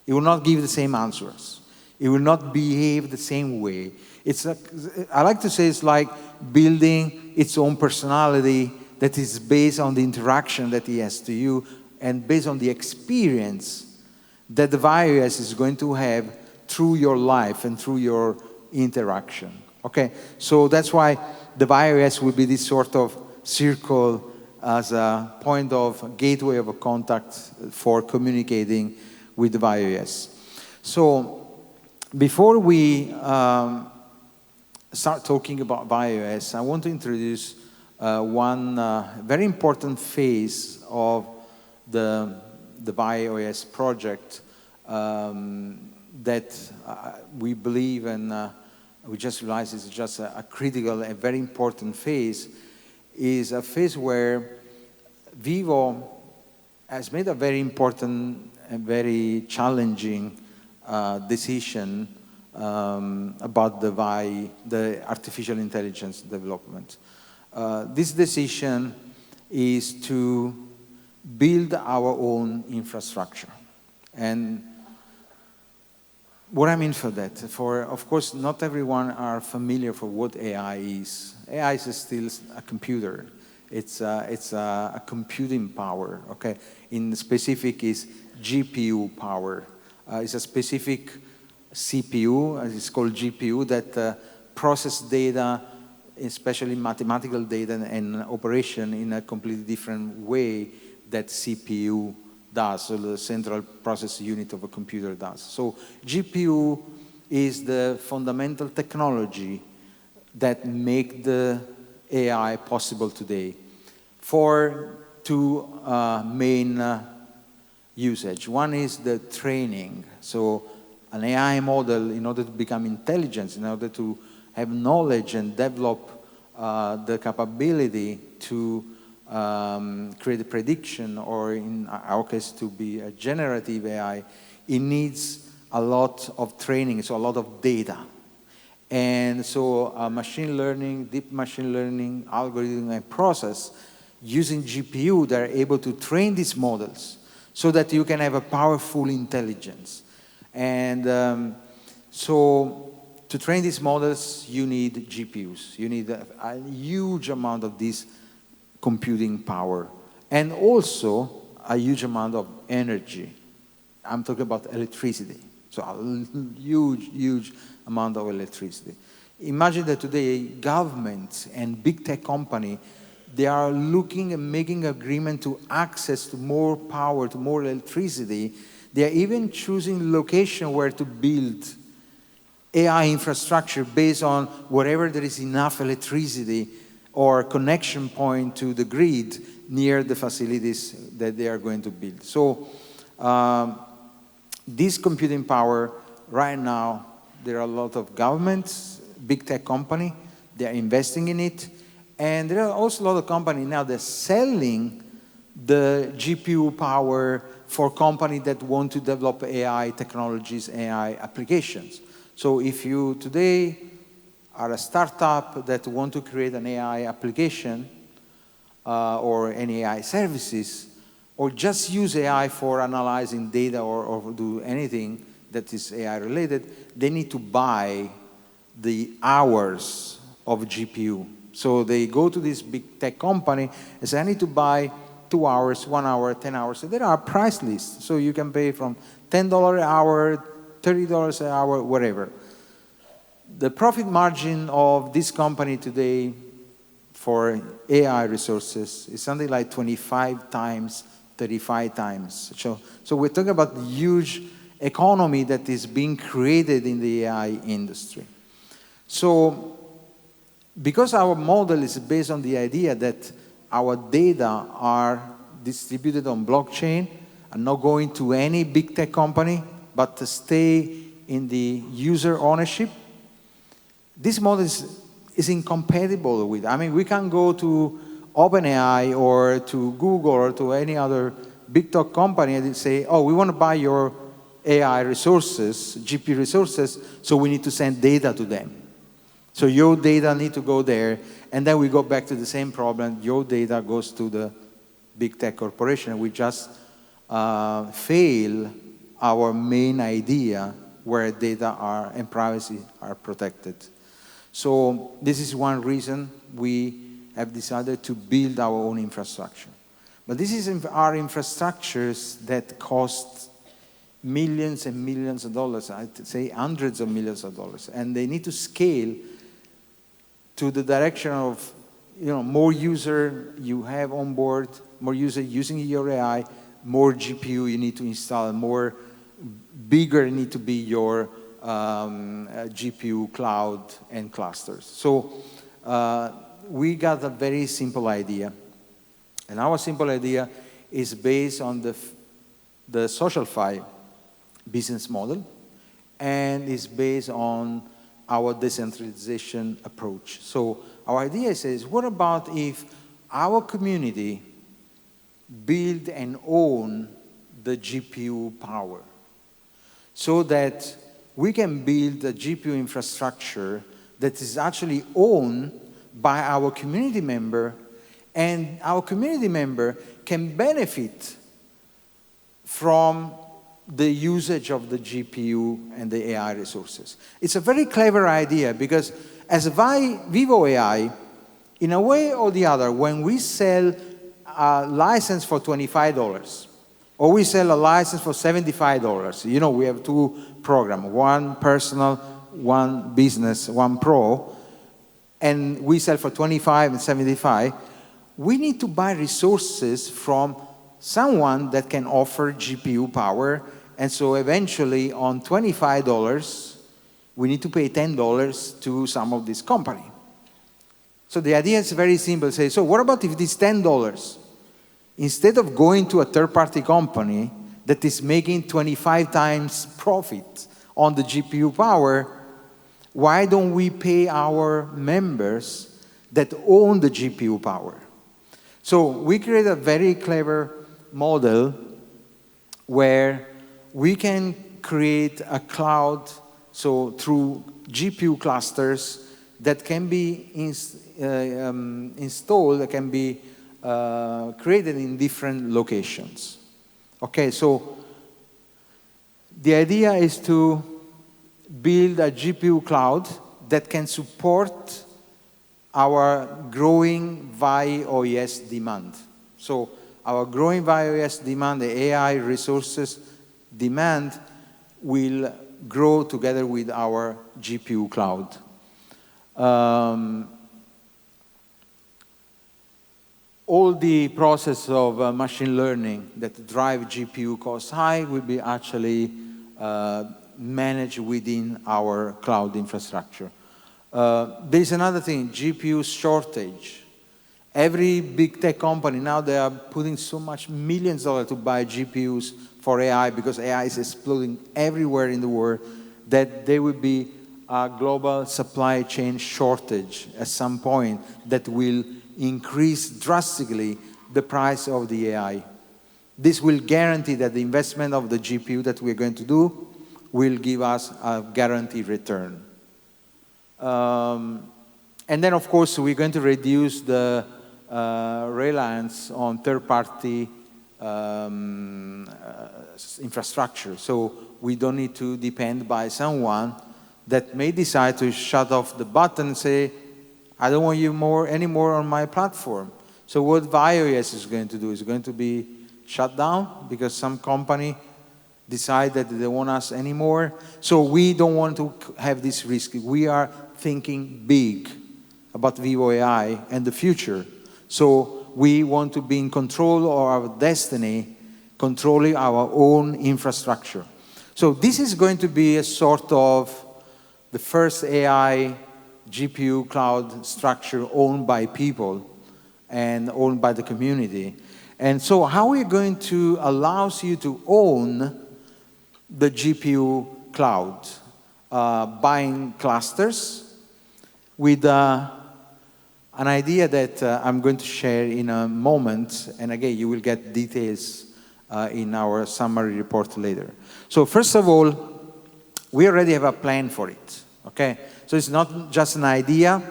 It will not give the same answers. It will not behave the same way. I like to say it's like building its own personality that is based on the interaction that it has to you and based on the experience that the virus is going to have through your life and through your interaction. Okay, so that's why the virus will be this sort of circle as a point of gateway of a contact for communicating with the virus. So before we start talking about iOS, I want to introduce one very important phase of the iOS project that we believe and we just realized is just a critical and very important phase, is a phase where Vivo has made a very important and very challenging decision about the artificial intelligence development. This decision is to build our own infrastructure. And what I mean for that, of course, not everyone are familiar for what AI is. AI is still a computer. It's a computing power, okay? In specific is GPU power. It's a specific CPU, as it's called GPU, that process data, especially mathematical data and operation in a completely different way that CPU does, so the central process unit of a computer does. So GPU is the fundamental technology that make the AI possible today for two main usage. One is the training. So an AI model, in order to become intelligent, in order to have knowledge and develop the capability to create a prediction, or in our case to be a generative AI, it needs a lot of training, so a lot of data. And so machine learning, deep machine learning, algorithm and process, using GPU, they're able to train these models so that you can have a powerful intelligence. And so to train these models, you need GPUs. You need a huge amount of this computing power, and also a huge amount of energy. I'm talking about electricity. So a huge, huge amount of electricity. Imagine that today governments and big tech companies, they are looking and making agreement to access to more power, to more electricity. They are even choosing location where to build AI infrastructure based on wherever there is enough electricity or connection point to the grid near the facilities that they are going to build. So this computing power, right now, there are a lot of governments, big tech companies, they are investing in it. And there are also a lot of companies now that are selling the GPU power for companies that want to develop AI technologies, AI applications. So if you today are a startup that want to create an AI application or any AI services, or just use AI for analyzing data or do anything that is AI related, they need to buy the hours of GPU. So they go to this big tech company and say, I need to buy 2 hours, 1 hour, 10 hours. So there are price lists. So you can pay from $10 an hour, $30 an hour, whatever. The profit margin of this company today for AI resources is something like 25 times, 35 times. So we're talking about the huge economy that is being created in the AI industry. So because our model is based on the idea that our data are distributed on blockchain and not going to any big tech company, but to stay in the user ownership, this model is incompatible with. I mean, we can go to OpenAI or to Google or to any other big tech company and say, oh, we want to buy your AI resources, GPU resources, so we need to send data to them. So your data need to go there, and then we go back to the same problem. Your data goes to the big tech corporation, and we just fail our main idea where data are and privacy are protected. So this is one reason we have decided to build our own infrastructure. But are infrastructures that cost millions and millions of dollars, I'd say hundreds of millions of dollars, and they need to scale to the direction of more user you have on board, more user using your AI, more GPU you need to install, more bigger need to be your GPU cloud and clusters. So we got a very simple idea. And our simple idea is based on the SocialFi business model, and is based on our decentralization approach. So our idea says, what about if our community build and own the GPU power, so that we can build a GPU infrastructure that is actually owned by our community member, and our community member can benefit from the usage of the GPU and the AI resources. It's a very clever idea, because as Vivo AI, in a way or the other, when we sell a license for $25, or we sell a license for $75, we have two programs, one personal, one business, one pro, and we sell for 25 and 75, we need to buy resources from someone that can offer GPU power, and so eventually on $25, we need to pay $10 to some of this company. So the idea is very simple. Say, so what about if this $10, instead of going to a third-party company that is making 25 times profit on the GPU power, why don't we pay our members that own the GPU power? So we create a very clever model where we can create a cloud, so through GPU clusters that can be installed, that can be created in different locations. Okay, so the idea is to build a GPU cloud that can support our growing VIOS demand. So our growing VIOS demand, the AI resources demand, will grow together with our GPU cloud. All the process of machine learning that drive GPU costs high will be actually managed within our cloud infrastructure. There's another thing, GPU shortage. Every big tech company now, they are putting so much millions of dollars to buy GPUs for AI, because AI is exploding everywhere in the world, that there will be a global supply chain shortage at some point that will increase drastically the price of the AI. This will guarantee that the investment of the GPU that we're going to do will give us a guaranteed return. And then, of course, we're going to reduce the reliance on third-party infrastructure. So we don't need to depend by someone that may decide to shut off the button and say, I don't want you anymore on my platform. So what VIOS is going to do is going to be shut down because some company decide that they don't want us anymore. So we don't want to have this risk. We are thinking big about Vivo AI and the future. So we want to be in control of our destiny, controlling our own infrastructure. So this is going to be a sort of the first AI GPU cloud structure owned by people and owned by the community. And so how are we going to allow you to own the GPU cloud? Buying clusters with an idea that I'm going to share in a moment. And again, you will get details in our summary report later. So first of all, we already have a plan for it, okay? So it's not just an idea,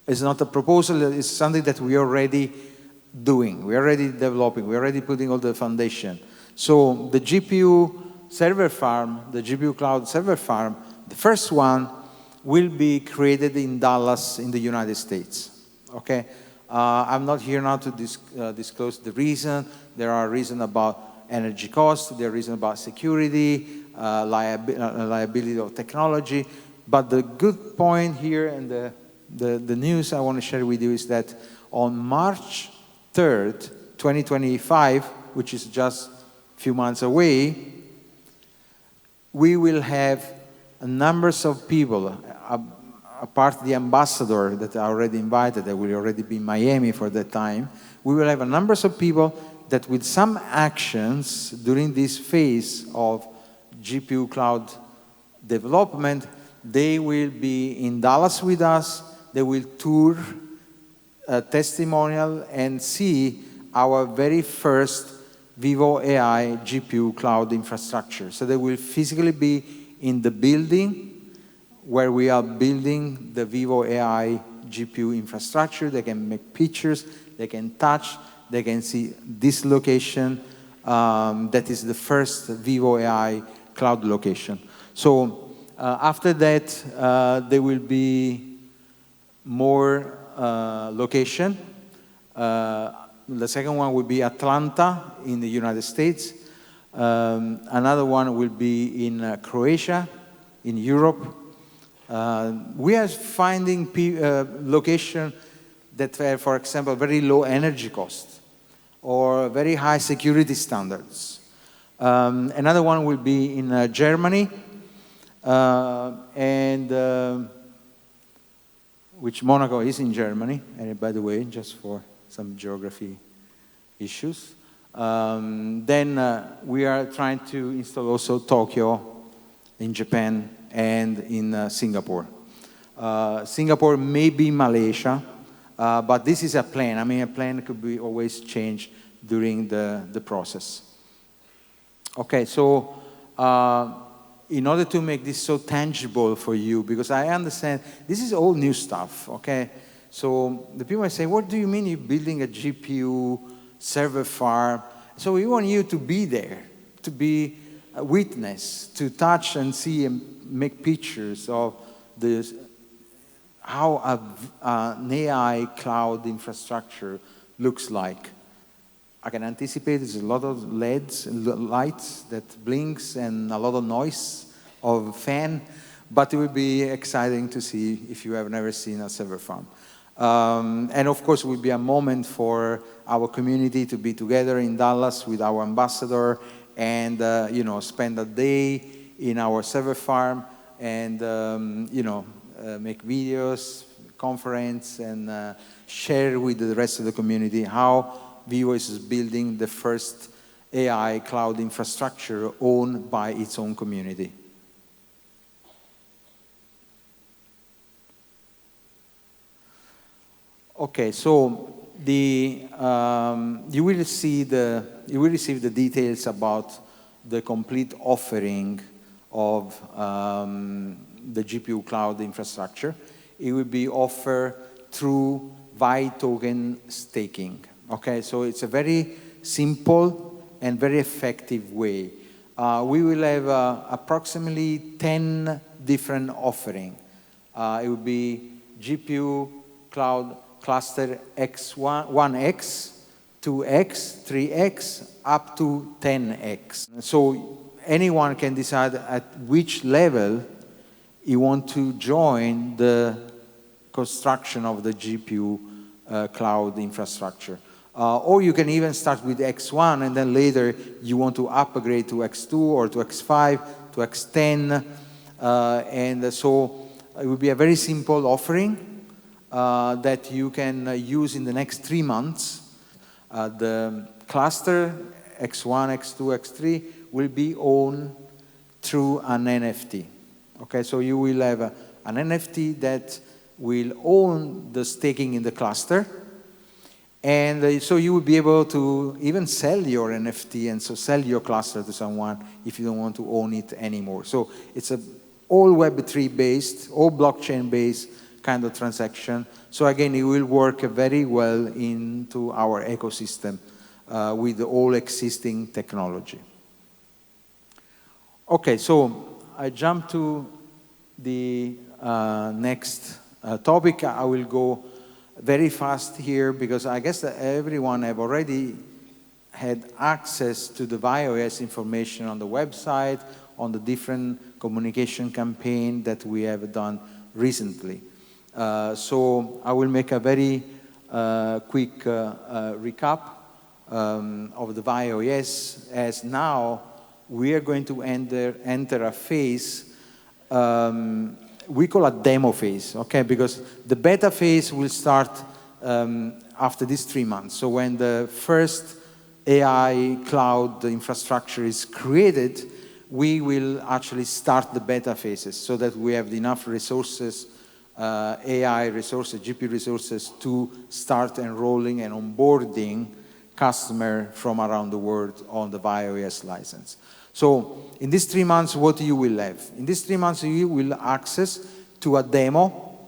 it's not a proposal, it's something that we are already doing, we're already developing, we're already putting all the foundation. So the GPU server farm, the GPU cloud server farm, the first one will be created in Dallas in the United States, okay? I'm not here now to disclose the reason. There are reasons about energy costs, there are reasons about security, liability of technology. But the good point here and the news I want to share with you is that on March 3rd, 2025, which is just a few months away, we will have numbers of people, apart the ambassador that I already invited, that will already be in Miami for that time, we will have a numbers of people that with some actions during this phase of GPU cloud development, they will be in Dallas with us, they will tour a testimonial and see our very first Vivo AI GPU cloud infrastructure. So they will physically be in the building where we are building the Vivo AI GPU infrastructure. They can make pictures, they can touch, they can see this location. That is the first Vivo AI cloud location. So after that, there will be more location. The second one will be Atlanta in the United States. Another one will be in Croatia, in Europe. We are finding locations that have, for example, very low energy costs or very high security standards. Another one will be in Germany, which Monaco is in Germany, and by the way, just for some geography issues. Then we are trying to install also Tokyo in Japan and in Singapore. Singapore may be Malaysia, but this is a plan. I mean, a plan could be always changed during the process. Okay, so in order to make this so tangible for you, because I understand this is all new stuff, okay? So the people might say, what do you mean you're building a GPU server farm? So we want you to be there, to be a witness, to touch and see and make pictures of this, how an AI cloud infrastructure looks like. I can anticipate there's a lot of LEDs, lights that blinks and a lot of noise of fan, but it will be exciting to see if you have never seen a server farm. And of course, it will be a moment for our community to be together in Dallas with our ambassador and spend a day in our server farm and make videos, conference, and share with the rest of the community how Vivo is building the first AI cloud infrastructure owned by its own community. Okay, so you will receive the details about the complete offering of the GPU cloud infrastructure. It will be offered through VAI token staking. Okay, so it's a very simple and very effective way. We will have approximately 10 different offerings. It will be GPU cloud cluster X1, 1x, 2x, 3x, up to 10x. So anyone can decide at which level you want to join the construction of the GPU cloud infrastructure. Or you can even start with X1 and then later you want to upgrade to X2 or to X5, to X10. And so it will be a very simple offering that you can use in the next 3 months. The cluster X1, X2, X3 will be owned through an NFT. Okay, so you will have an NFT that will own the staking in the cluster. And so you will be able to even sell your NFT and so sell your cluster to someone if you don't want to own it anymore. So it's a all Web3 based, all blockchain based kind of transaction. So again, it will work very well into our ecosystem with all existing technology. Okay, so I jump to the next topic. I will go very fast here because I guess that everyone have already had access to the ViOS information on the website, on the different communication campaign that we have done recently. So I will make a very quick recap of the ViOS, as now we are going to enter a phase we call a demo phase, okay? Because the beta phase will start after these 3 months. So when the first AI cloud infrastructure is created, we will actually start the beta phases so that we have enough resources, AI resources, GPU resources to start enrolling and onboarding customers from around the world on the ViOS license. So in these 3 months, what you will have? In these 3 months, you will access to a demo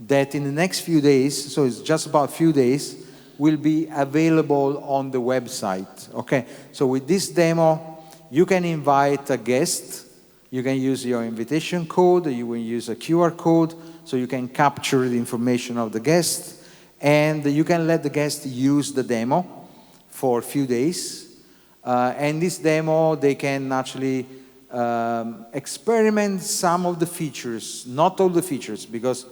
that in the next few days, so it's just about a few days, will be available on the website, okay? So with this demo, you can invite a guest, you can use your invitation code, you will use a QR code, so you can capture the information of the guest, and you can let the guest use the demo for a few days. And this demo, they can actually experiment some of the features, not all the features, because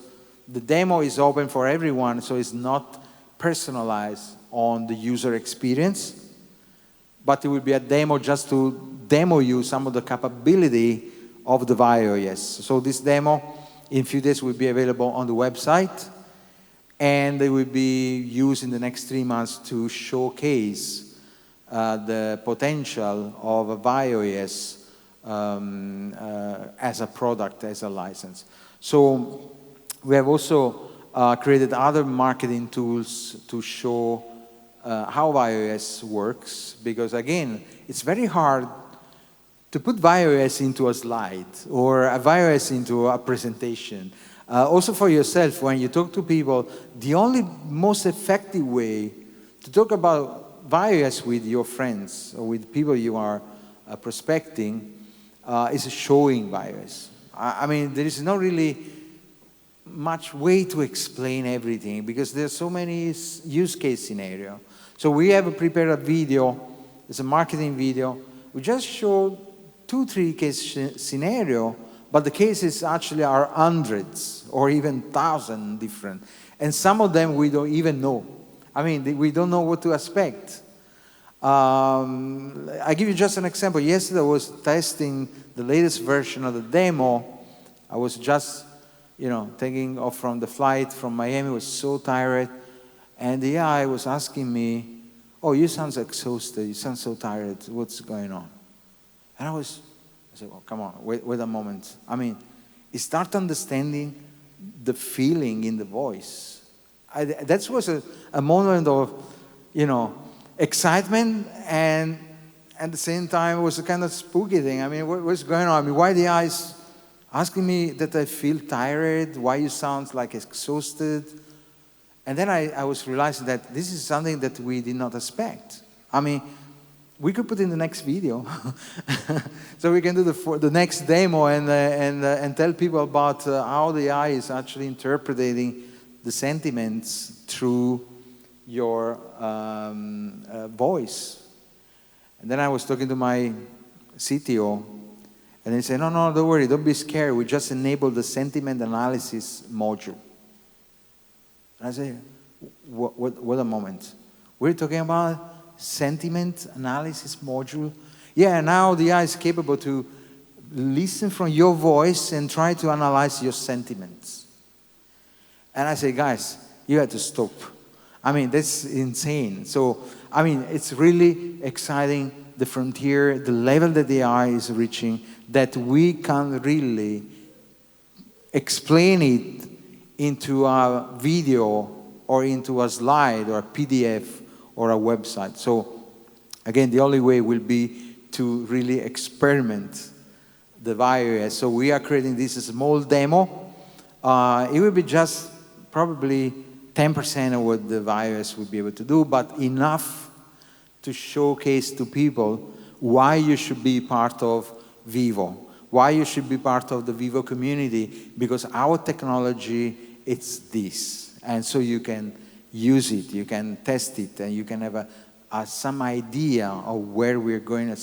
the demo is open for everyone, so it's not personalized on the user experience. But it will be a demo just to demo you some of the capability of the ViOS. So this demo, in a few days, will be available on the website, and they will be used in the next 3 months to showcase the potential of a ViOS as a product, as a license. So we have also created other marketing tools to show how ViOS works, because again, it's very hard to put ViOS into a slide or a ViOS into a presentation. Also for yourself, when you talk to people, the only most effective way to talk about ViOS with your friends or with people you are prospecting is showing ViOS. I mean, there is not really much way to explain everything because there's so many use case scenarios. So we have prepared a video, it's a marketing video. We just show 2-3 case scenario, but the cases actually are hundreds or even 1,000 different. And some of them we don't even know. I mean, we don't know what to expect. I give you just an example. Yesterday I was testing the latest version of the demo. I was just, taking off from the flight from Miami. I was so tired. And the AI was asking me, oh, you sound exhausted. You sound so tired. What's going on? And I said, well, come on, wait a moment. I mean, you start understanding the feeling in the voice. That was a moment of, excitement, and at the same time, it was a kind of spooky thing. I mean, what's going on? I mean, why the eyes asking me that I feel tired? Why you sound like exhausted? And then I was realizing that this is something that we did not expect. I mean, we could put in the next video. So we can do the next demo and tell people about how the AI is actually interpreting the sentiments through your voice. And then I was talking to my CTO, and he said, no, don't worry, don't be scared. We just enabled the sentiment analysis module. And I said, what a moment. We're talking about sentiment analysis module? Yeah, now the AI is capable to listen from your voice and try to analyze your sentiments. And I said, guys, you have to stop. I mean, that's insane. So, I mean, it's really exciting, the frontier, the level that the AI is reaching, that we can really explain it into a video or into a slide or a PDF or a website. So, again, the only way will be to really experiment the ViOS. So we are creating this small demo. It will be just probably 10% of what the ViOS would be able to do, but enough to showcase to people why you should be part of Vivo, why you should be part of the Vivo community, because our technology, it's this. And so you can use it, you can test it, and you can have some idea of where we're going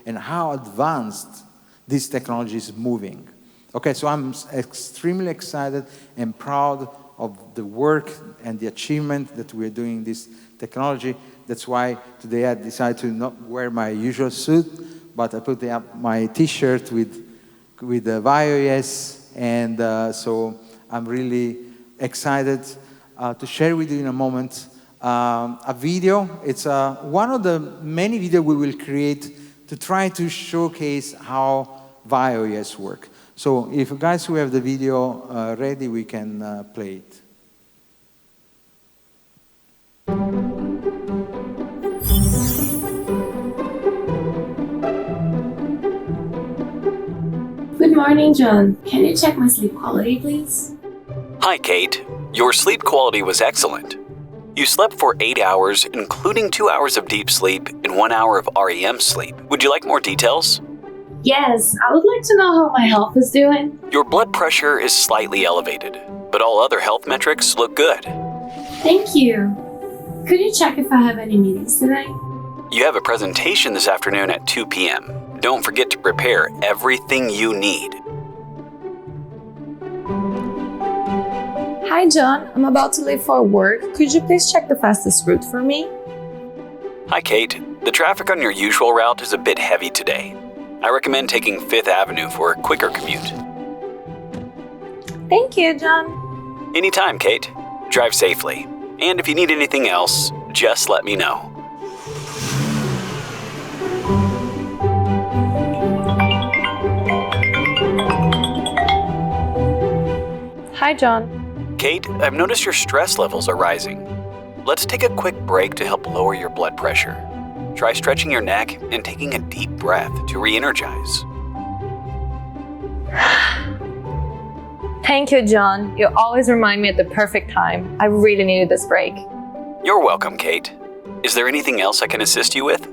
and how advanced this technology is moving. Okay, so I'm extremely excited and proud of the work and the achievement that we're doing in this technology. That's why today I decided to not wear my usual suit, but I put up my T-shirt with the VioES, and so I'm really excited to share with you in a moment a video. It's one of the many videos we will create to try to showcase how VioES work. So if you guys who have the video ready, we can play it. Good morning, John. Can you check my sleep quality, please? Hi, Kate. Your sleep quality was excellent. You slept for 8 hours, including 2 hours of deep sleep and 1 hour of REM sleep. Would you like more details? Yes, I would like to know how my health is doing. Your blood pressure is slightly elevated, but all other health metrics look good. Thank you. Could you check if I have any meetings today? You have a presentation this afternoon at 2 p.m. Don't forget to prepare everything you need. Hi, John. I'm about to leave for work. Could you please check the fastest route for me? Hi, Kate. The traffic on your usual route is a bit heavy today. I recommend taking 5th Avenue for a quicker commute. Thank you, John. Anytime, Kate. Drive safely. And if you need anything else, just let me know. Hi, John. Kate, I've noticed your stress levels are rising. Let's take a quick break to help lower your blood pressure. Try stretching your neck and taking a deep breath to re-energize. Thank you, John. You always remind me at the perfect time. I really needed this break. You're welcome, Kate. Is there anything else I can assist you with?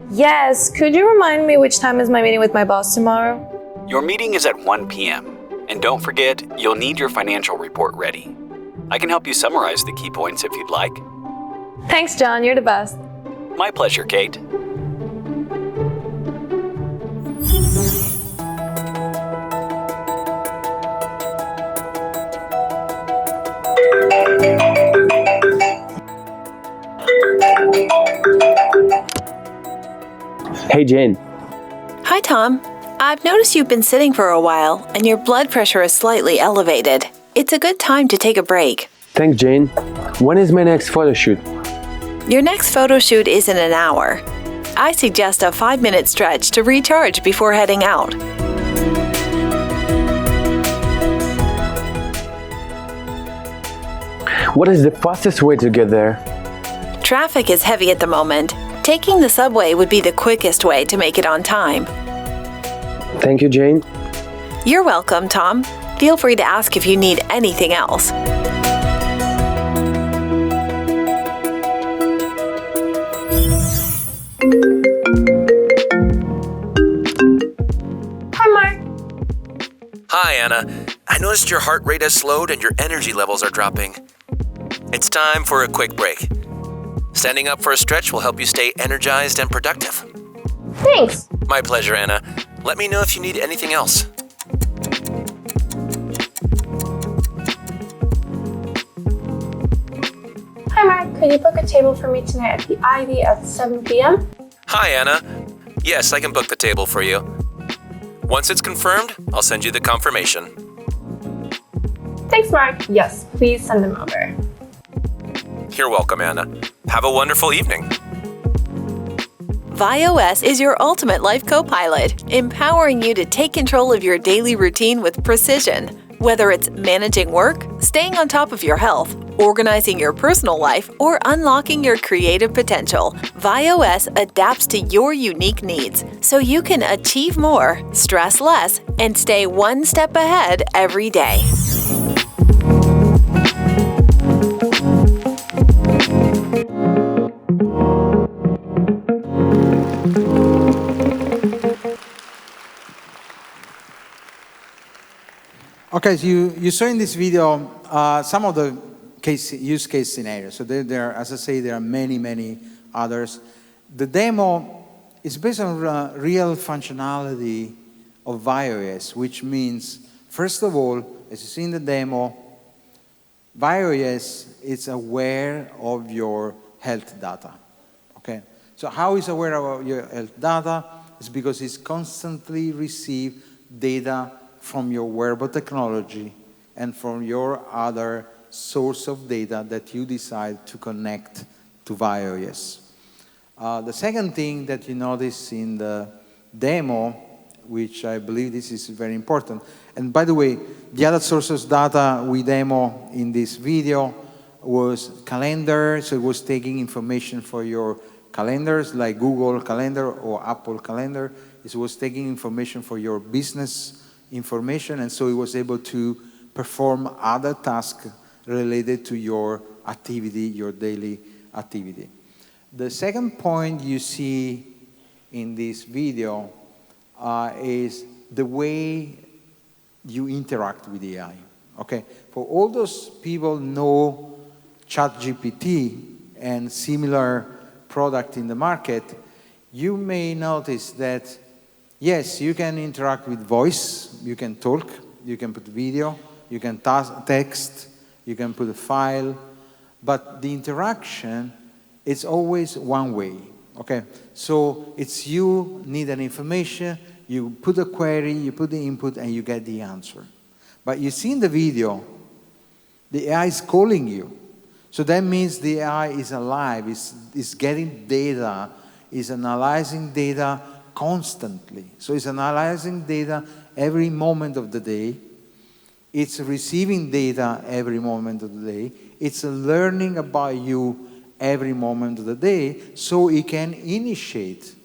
Yes, could you remind me which time is my meeting with my boss tomorrow? Your meeting is at 1 p.m. And don't forget, you'll need your financial report ready. I can help you summarize the key points if you'd like. Thanks, John. You're the best. My pleasure, Kate. Hey, Jane. Hi, Tom. I've noticed you've been sitting for a while and your blood pressure is slightly elevated. It's a good time to take a break. Thanks, Jane. When is my next photo shoot? Your next photo shoot is in an hour. I suggest a 5-minute stretch to recharge before heading out. What is the fastest way to get there? Traffic is heavy at the moment. Taking the subway would be the quickest way to make it on time. Thank you, Jane. You're welcome, Tom. Feel free to ask if you need anything else. Hi, Mark. Hi, Anna. I noticed your heart rate has slowed and your energy levels are dropping. It's time for a quick break. Standing up for a stretch will help you stay energized and productive. Thanks. My pleasure, Anna. Let me know if you need anything else. Hi, Mark. Could you book a table for me tonight at the Ivy at 7 p.m.? Hi, Anna. Yes, I can book the table for you. Once it's confirmed, I'll send you the confirmation. Thanks, Mark. Yes, please send them over. You're welcome, Anna. Have a wonderful evening. VioES is your ultimate life co-pilot, empowering you to take control of your daily routine with precision. Whether it's managing work, staying on top of your health, organizing your personal life, or unlocking your creative potential, VioES adapts to your unique needs so you can achieve more, stress less, and stay one step ahead every day. Okay, so you saw in this video some of the use case scenarios. So there, as I say, there are many, many others. The demo is based on real functionality of ViOS, which means, first of all, as you see in the demo, ViOS is aware of your health data. Okay, so how is aware of your health data? It's because it's constantly receive data from your wearable technology and from your other source of data that you decide to connect to ViOS. The second thing that you notice in the demo, which I believe this is very important, and by the way, the other sources data we demo in this video was calendar, so it was taking information for your calendars like Google Calendar or Apple Calendar. It was taking information for your business information, and so it was able to perform other tasks related to your activity, your daily activity. The second point you see in this video is the way you interact with AI. Okay, for all those people know ChatGPT and similar product in the market, you may notice that yes, you can interact with voice, you can talk, you can put video, you can text, you can put a file, but the interaction is always one way, okay? So it's you need an information, you put a query, you put the input, and you get the answer. But you see in the video, the AI is calling you. So that means the AI is alive, is getting data, is analyzing data constantly. So it's analyzing data every moment of the day. It's receiving data every moment of the day. It's learning about you every moment of the day, so it can initiate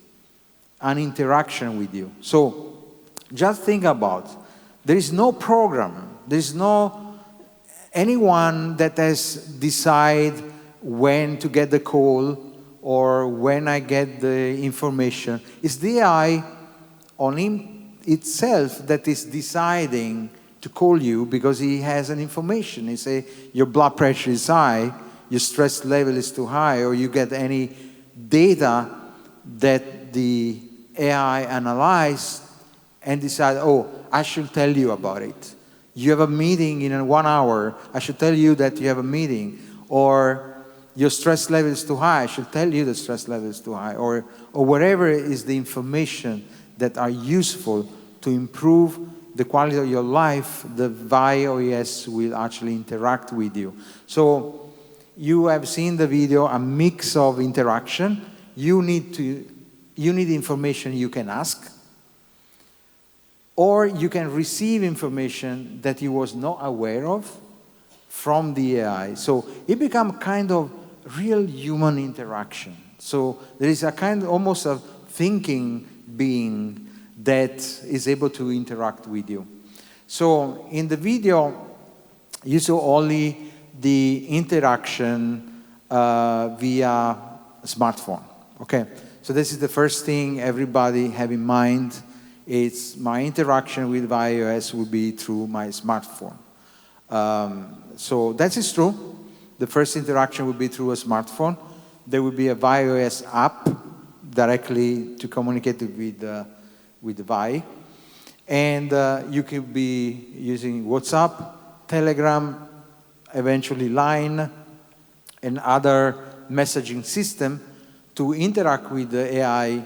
an interaction with you. So just think about, there is no program, there is no anyone that has decided when to get the call or when I get the information. It's the AI on itself that is deciding to call you because he has an information. He say your blood pressure is high, your stress level is too high, or you get any data that the AI analyzed and decide, oh, I should tell you about it. You have a meeting in 1 hour, I should tell you that you have a meeting. Or your stress level is too high, I should tell you the stress level is too high. Or whatever is the information that are useful to improve the quality of your life, the ViOS will actually interact with you. So you have seen the video, a mix of interaction. You need information you can ask, or you can receive information that you was not aware of from the AI. So it becomes kind of real human interaction. So there is a kind of almost a thinking being that is able to interact with you. So in the video, you saw only the interaction via smartphone. Okay, so this is the first thing everybody have in mind. It's my interaction with ViOS will be through my smartphone. So that is true. The first interaction will be through a smartphone. There will be a ViOS app directly to communicate with Vi. And you could be using WhatsApp, Telegram, eventually Line, and other messaging system to interact with the AI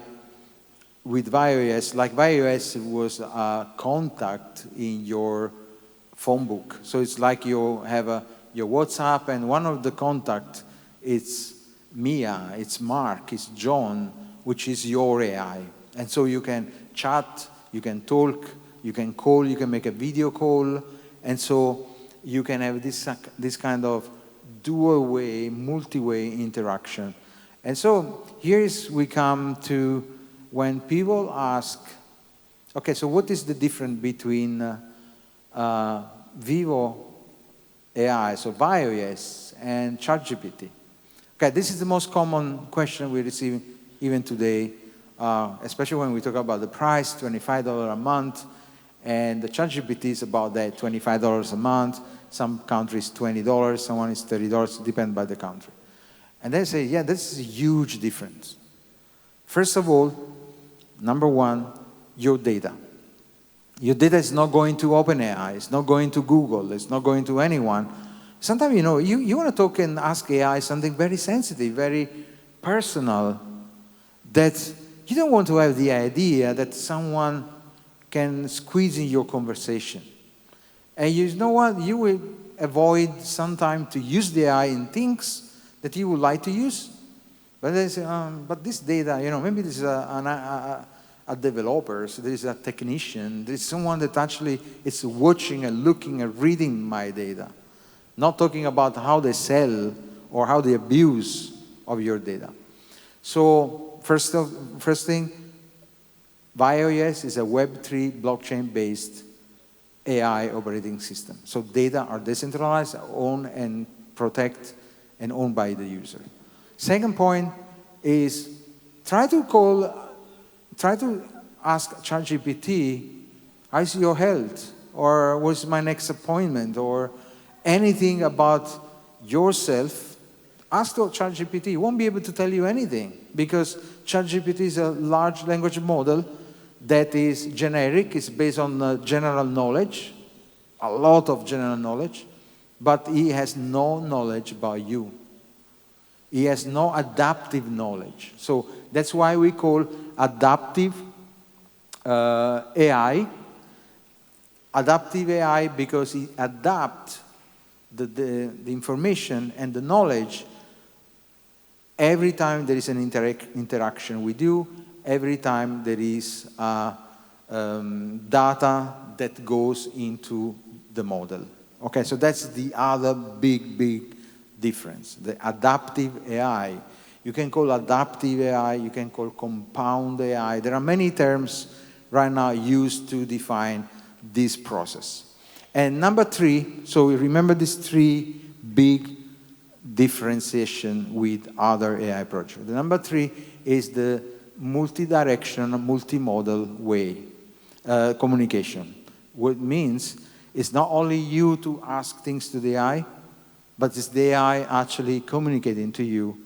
with ViOS, like ViOS was a contact in your phone book. So it's like you have your WhatsApp, and one of the contacts, it's Mia, it's Mark, it's John, which is your AI. And so you can chat, you can talk, you can call, you can make a video call, and so you can have this kind of dual-way, multi-way interaction. And so we come to when people ask, okay, so what is the difference between Vivo AI, so ViOS, and ChatGPT? Okay, this is the most common question we receive even today, especially when we talk about the price, $25 a month, And the ChatGPT is about that, $25 a month. Some countries $20, someone is $30, depends by the country. And they say, yeah, this is a huge difference. First of all, number one, your data. Your data is not going to OpenAI, it's not going to Google, it's not going to anyone. Sometimes, you know, you want to talk and ask AI something very sensitive, very personal, that you don't want to have the idea that someone can squeeze in your conversation. And you know what? You will avoid sometime to use the AI in things that you would like to use. But they say, but this data, you know, maybe this is a developer, so there is a technician, there is someone that actually is watching and looking and reading my data. Not talking about how they sell or how they abuse of your data. So first thing, ViOS is a Web3 blockchain-based AI operating system. So data are decentralized, owned and protected and owned by the user. Second point is try to ask ChatGPT, how's your health? Or what's my next appointment? Or anything about yourself. Ask ChatGPT. It won't be able to tell you anything because ChatGPT is a large language model that is generic. It's based on general knowledge, a lot of general knowledge, but he has no knowledge about you. He has no adaptive knowledge. So that's why we call adaptive AI. Adaptive AI because it adapts the information and the knowledge every time there is an interaction with you, every time there is data that goes into the model. Okay, so that's the other big difference, the adaptive AI. You can call adaptive AI, you can call compound AI. There are many terms right now used to define this process. And number three, so we remember these three big differentiation with other AI projects. The number three is the multi-directional, multimodal way communication. What it means is not only you to ask things to the AI, but it's the AI actually communicating to you.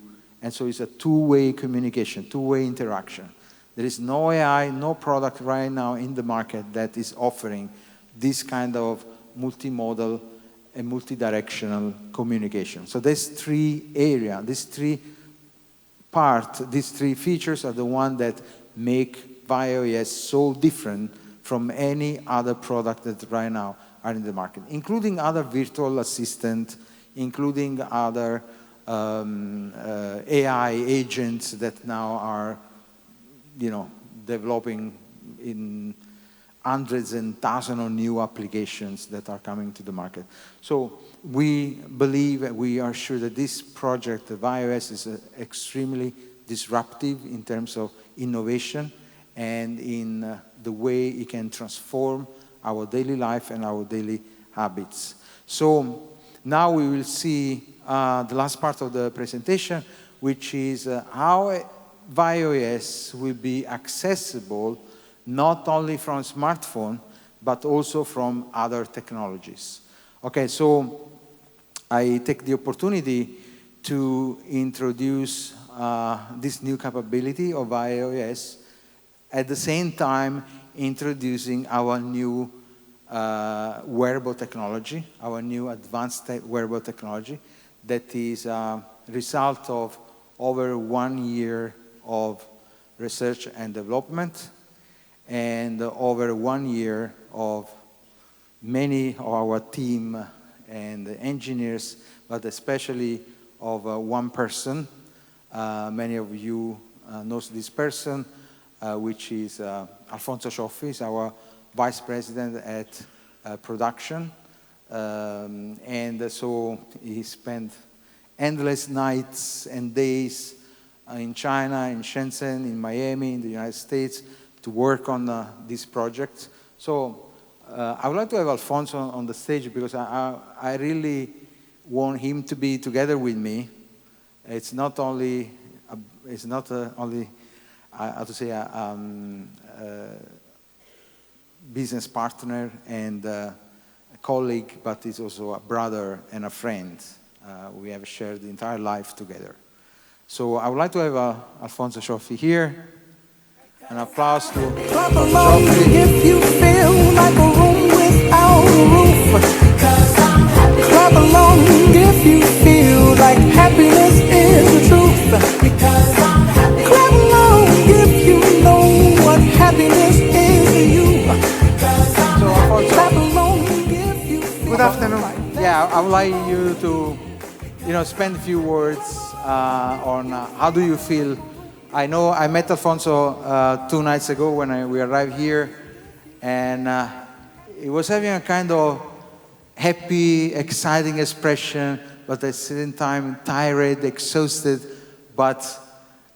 And so it's a two-way communication, two-way interaction. There is no AI, no product right now in the market that is offering this kind of multimodal and multi-directional communication. So these three areas, these three parts, these three features are the ones that make ViOS so different from any other product that right now are in the market, including other virtual assistants, including other AI agents that now are, you know, developing in hundreds and thousands of new applications that are coming to the market. So we believe, we are sure that this project, the ViOS, is extremely disruptive in terms of innovation and in the way it can transform our daily life and our daily habits. So now we will see the last part of the presentation, which is how ViOS will be accessible not only from smartphone, but also from other technologies. Okay, so I take the opportunity to introduce this new capability of iOS, at the same time introducing our new wearable technology, our new advanced wearable technology that is a result of over 1 year of research and development and over 1 year of many of our team and engineers, but especially of one person. Many of you knows this person, which is Alfonso Cioffi, our vice president at production. And so he spent endless nights and days in China, in Shenzhen, in Miami, in the United States, to work on this project. So I would like to have Alfonso on the stage because I really want him to be together with me. It's not only, how to say, business partner and a colleague, but he's also a brother and a friend. We have shared the entire life together. So I would like to have Alfonso Cioffi here. An applause to Clap along if you feel like a room without a roof. Clap along if you feel like happiness is the truth. Clap along if you know what happiness is to you. So, Alfonso, Clap along if you feel. Good afternoon. yeah, I would like you to, spend a few words on how do you feel. I know I met Alfonso 2 nights ago when we arrived here, and he was having a kind of happy, exciting expression, but at the same time tired, exhausted, but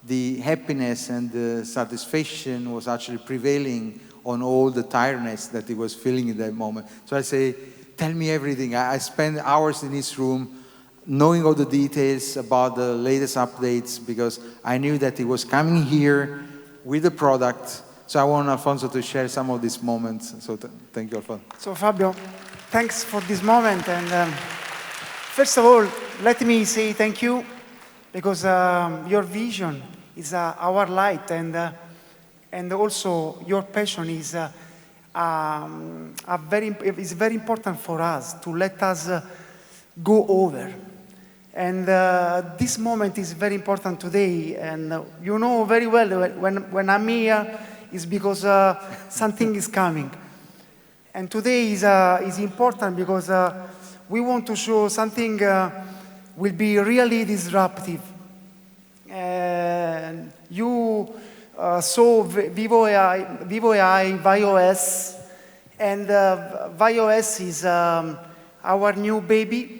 the happiness and the satisfaction was actually prevailing on all the tiredness that he was feeling in that moment. So I say, tell me everything. I spent hours in his room knowing all the details about the latest updates because I knew that he was coming here with the product. So I want Alfonso to share some of these moments. So thank you, Alfonso. So Fabio, thanks for this moment. And first of all, let me say thank you because your vision is our light, and also your passion is very important for us to let us go over. And this moment is very important today, and you know very well when I'm here is because something is coming. And today is important because we want to show something will be really disruptive. And you saw Vivo AI, ViOS, and ViOS is our new baby,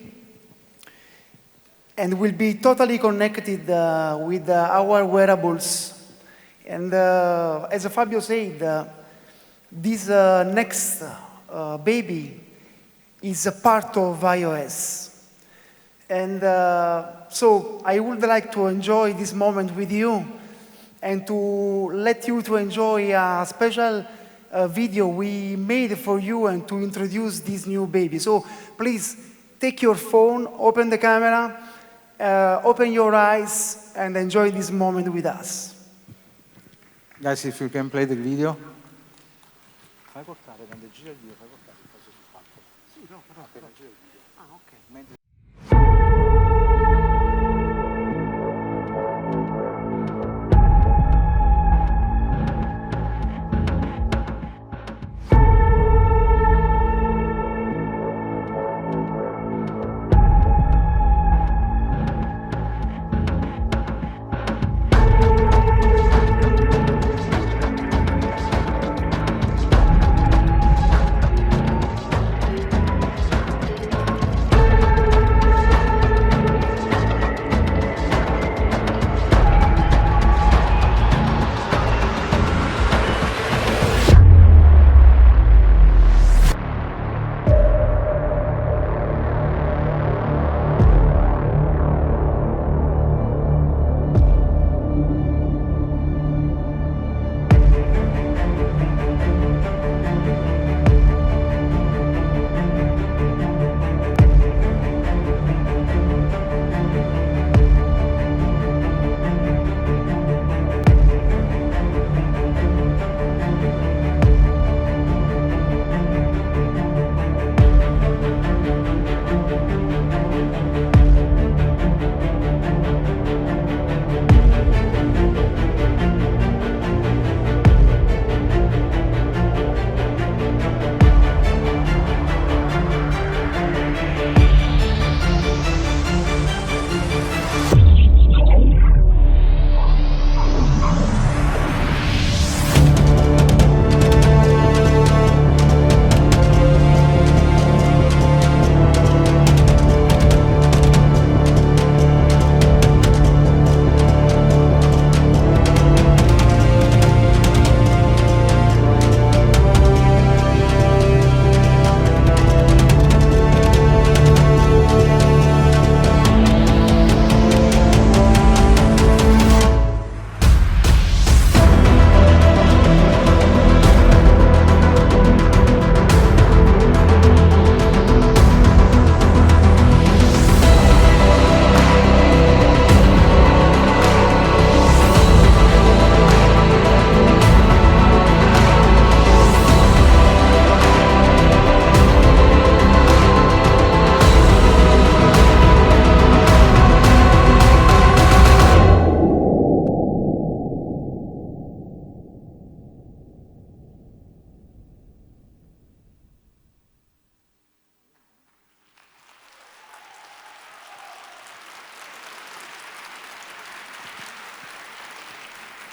and will be totally connected with our wearables. And as Fabio said, this next baby is a part of iOS. And so I would like to enjoy this moment with you and to let you to enjoy a special video we made for you and to introduce this new baby. So please take your phone, open the camera, open your eyes and enjoy this moment with us. Guys, if you can play the video.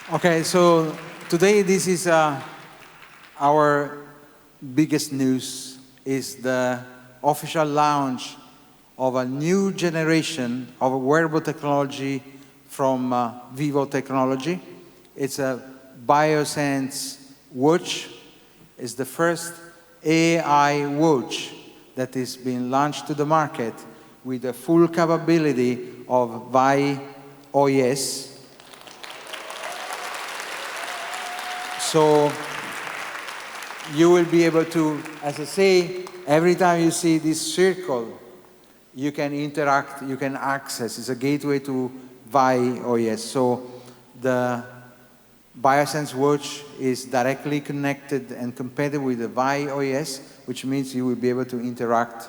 Okay, so today this is our biggest news is the official launch of a new generation of wearable technology from Vivo Technology. It's a Biosense watch. It's the first AI watch that is being launched to the market with the full capability of VAI OS. So you will be able to, as I say, every time you see this circle, you can interact, you can access. It's a gateway to VAI OS. So the Biosense watch is directly connected and compatible with the VAI OS, which means you will be able to interact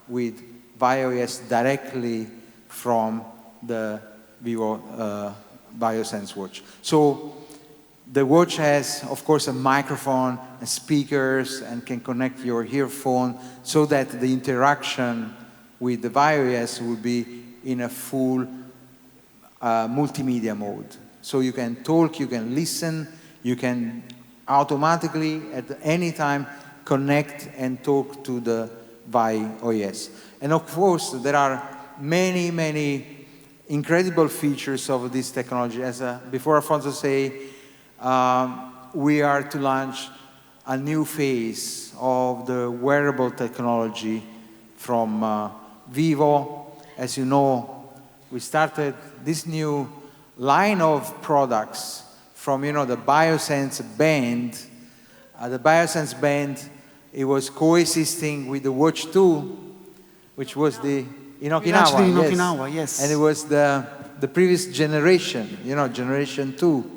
with VAI OS directly from the Vivo Biosense watch. So the watch has, of course, a microphone and speakers and can connect your earphone so that the interaction with the VAI OS will be in a full multimedia mode. So you can talk, you can listen, you can automatically at any time connect and talk to the VAI OS. And of course, there are many, many incredible features of this technology. As before Alfonso said, we are to launch a new phase of the wearable technology from Vivo. As you know, we started this new line of products from, the Biosense band. The Biosense band, it was coexisting with the Watch 2, which was in Okinawa. Actually, in Okinawa, yes. And it was the previous generation, generation 2.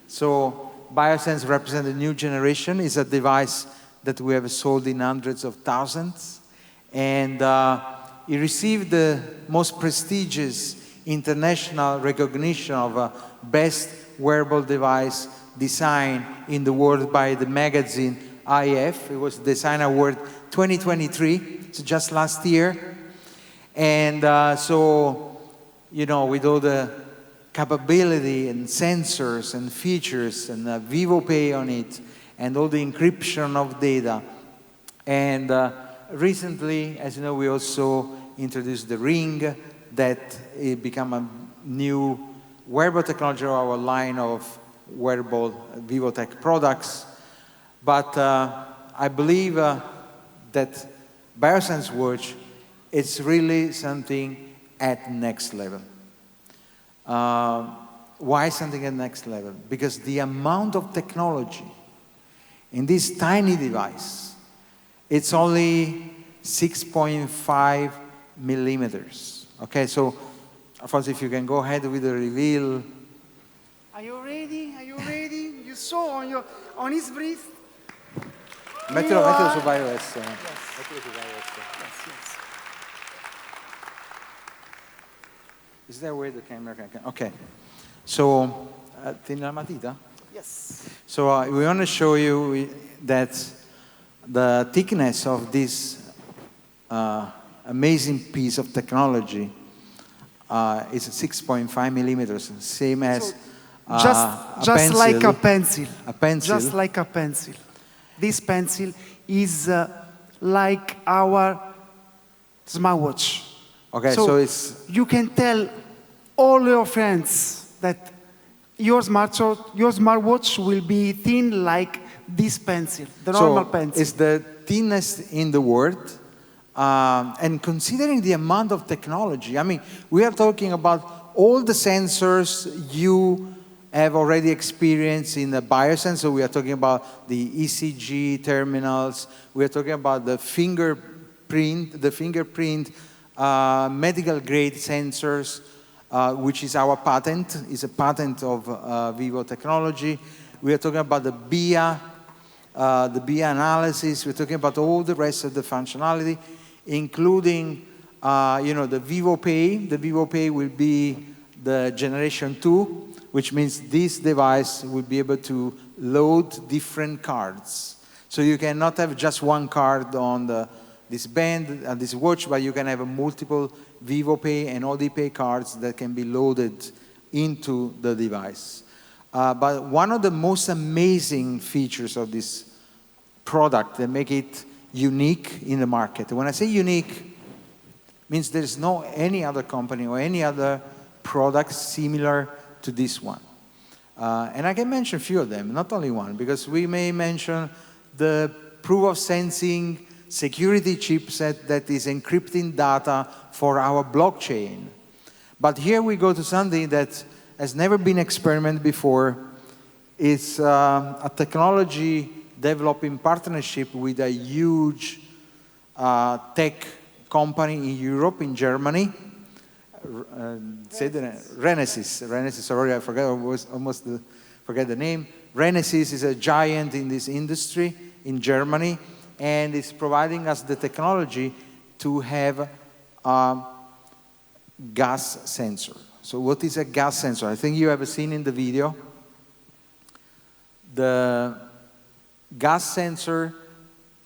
So Biosense represents a new generation. It's a device that we have sold in hundreds of thousands. And it received the most prestigious international recognition of best wearable device design in the world by the magazine iF. It was Design Award 2023, so just last year. And so, with all the capability and sensors and features and Vivo Pay on it and all the encryption of data. And recently, as you know, we also introduced the Ring that it became a new wearable technology of our line of wearable VivoTech products. But I believe that Biosense Watch, it's really something at next level. Why something at next level? Because the amount of technology in this tiny device, it's only 6.5 millimeters. Okay, so Alfonso, if you can go ahead with the reveal. Are you ready? Are you ready? You saw on his breath. Mettilo su VAI OS. Yes. Mettilo su VAI OS. Yes. Is there a way the camera can? Okay. So, tieni la matita? Yes. So we want to show you that the thickness of this amazing piece of technology is 6.5 millimeters, same as just like a pencil. A pencil. Just like a pencil. This pencil is like our smartwatch. Okay, so it's you can tell all your friends that your smartwatch will be thin like this pencil, the normal pencil. It's the thinnest in the world. And considering the amount of technology, I mean, we are talking about all the sensors you have already experienced in the Biosense. So we are talking about the ECG terminals. We are talking about the fingerprint medical grade sensors, which is our patent. It's a patent of Vivo Technology. We are talking about the BIA analysis. We're talking about all the rest of the functionality, including, the Vivo Pay. The Vivo Pay will be the generation 2, which means this device will be able to load different cards. So you cannot have just one card on this band and this watch, but you can have multiple Vivo Pay and ODPay cards that can be loaded into the device. But one of the most amazing features of this product that make it unique in the market. When I say unique, means there's no any other company or any other product similar to this one. And I can mention a few of them, not only one, because we may mention the proof of sensing security chipset that is encrypting data for our blockchain. But here we go to something that has never been experimented before. It's a technology developed in partnership with a huge tech company in Europe, in Germany. Say the name. Renesys, sorry, I forgot, forget the name. Renesys is a giant in this industry in Germany, and is providing us the technology to have a gas sensor. So what is a gas sensor? I think you have seen in the video. The gas sensor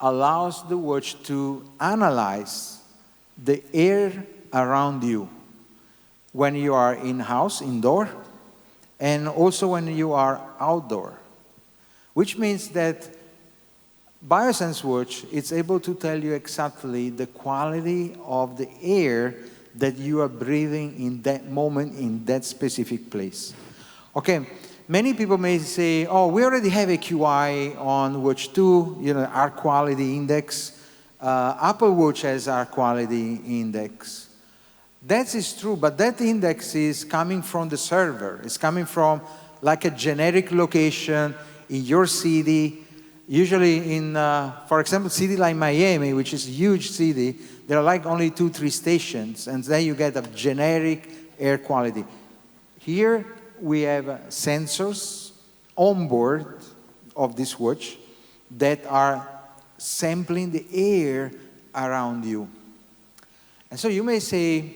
allows the watch to analyze the air around you when you are in-house, indoor, and also when you are outdoor, which means that Biosense watch is able to tell you exactly the quality of the air that you are breathing in that moment in that specific place. Okay, many people may say, oh, we already have a QI on Watch 2, you know, our quality index. Apple Watch has our quality index. That is true, but that index is coming from the server. It's coming from like a generic location in your city. Usually in, for example, a city like Miami, which is a huge city, there are like only 2-3 stations, and then you get a generic air quality. Here we have sensors on board of this watch that are sampling the air around you. And so you may say,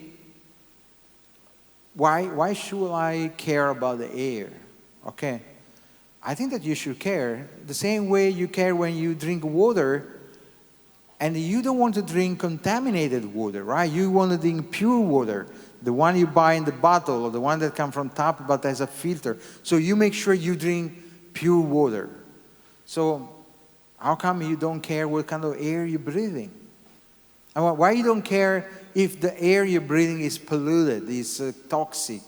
why should I care about the air? Okay. I think that you should care the same way you care when you drink water, and you don't want to drink contaminated water, right? You want to drink pure water, the one you buy in the bottle or the one that comes from tap but has a filter. So you make sure you drink pure water. So how come you don't care what kind of air you're breathing? And why you don't care if the air you're breathing is polluted, is toxic,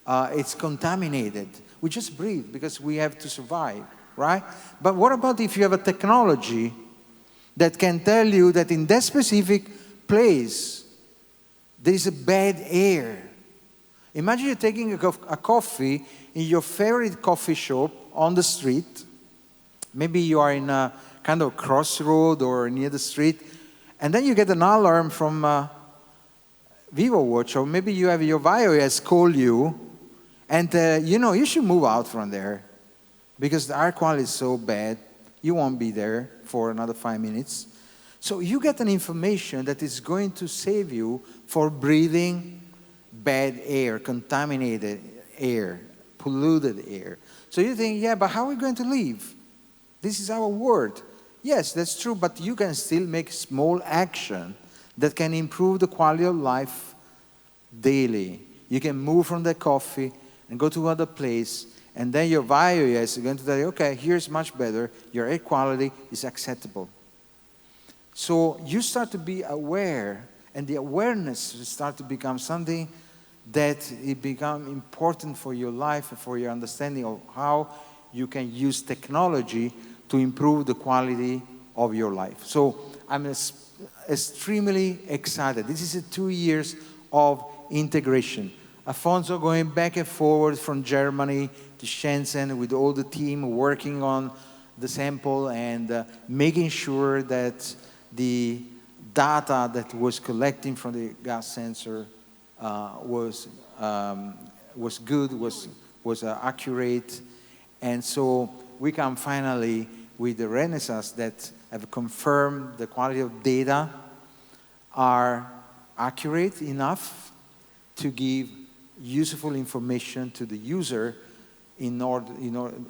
it's contaminated? We just breathe because we have to survive, right? But what about if you have a technology that can tell you that in that specific place, there is a bad air? Imagine you're taking a coffee in your favorite coffee shop on the street. Maybe you are in a kind of crossroad or near the street, and then you get an alarm from VivoWatch, or maybe you have your iOS call you, and you know, you should move out from there because the air quality is so bad, you won't be there for another 5 minutes. So you get an information that is going to save you for breathing bad air, contaminated air, polluted air. So you think, yeah, but how are we going to live? This is our world. Yes, that's true, but you can still make small action that can improve the quality of life daily. You can move from the coffee and go to another place, and then your iOS is going to tell you, okay, here's much better, your air quality is acceptable. So you start to be aware, and the awareness will start to become something that it becomes important for your life and for your understanding of how you can use technology to improve the quality of your life. So I'm extremely excited. This is 2 years of integration. Afonso going back and forward from Germany to Shenzhen with all the team working on the sample and making sure that the data that was collecting from the gas sensor was good, was accurate. And so we come finally with the Renesas that have confirmed the quality of data are accurate enough to give useful information to the user in order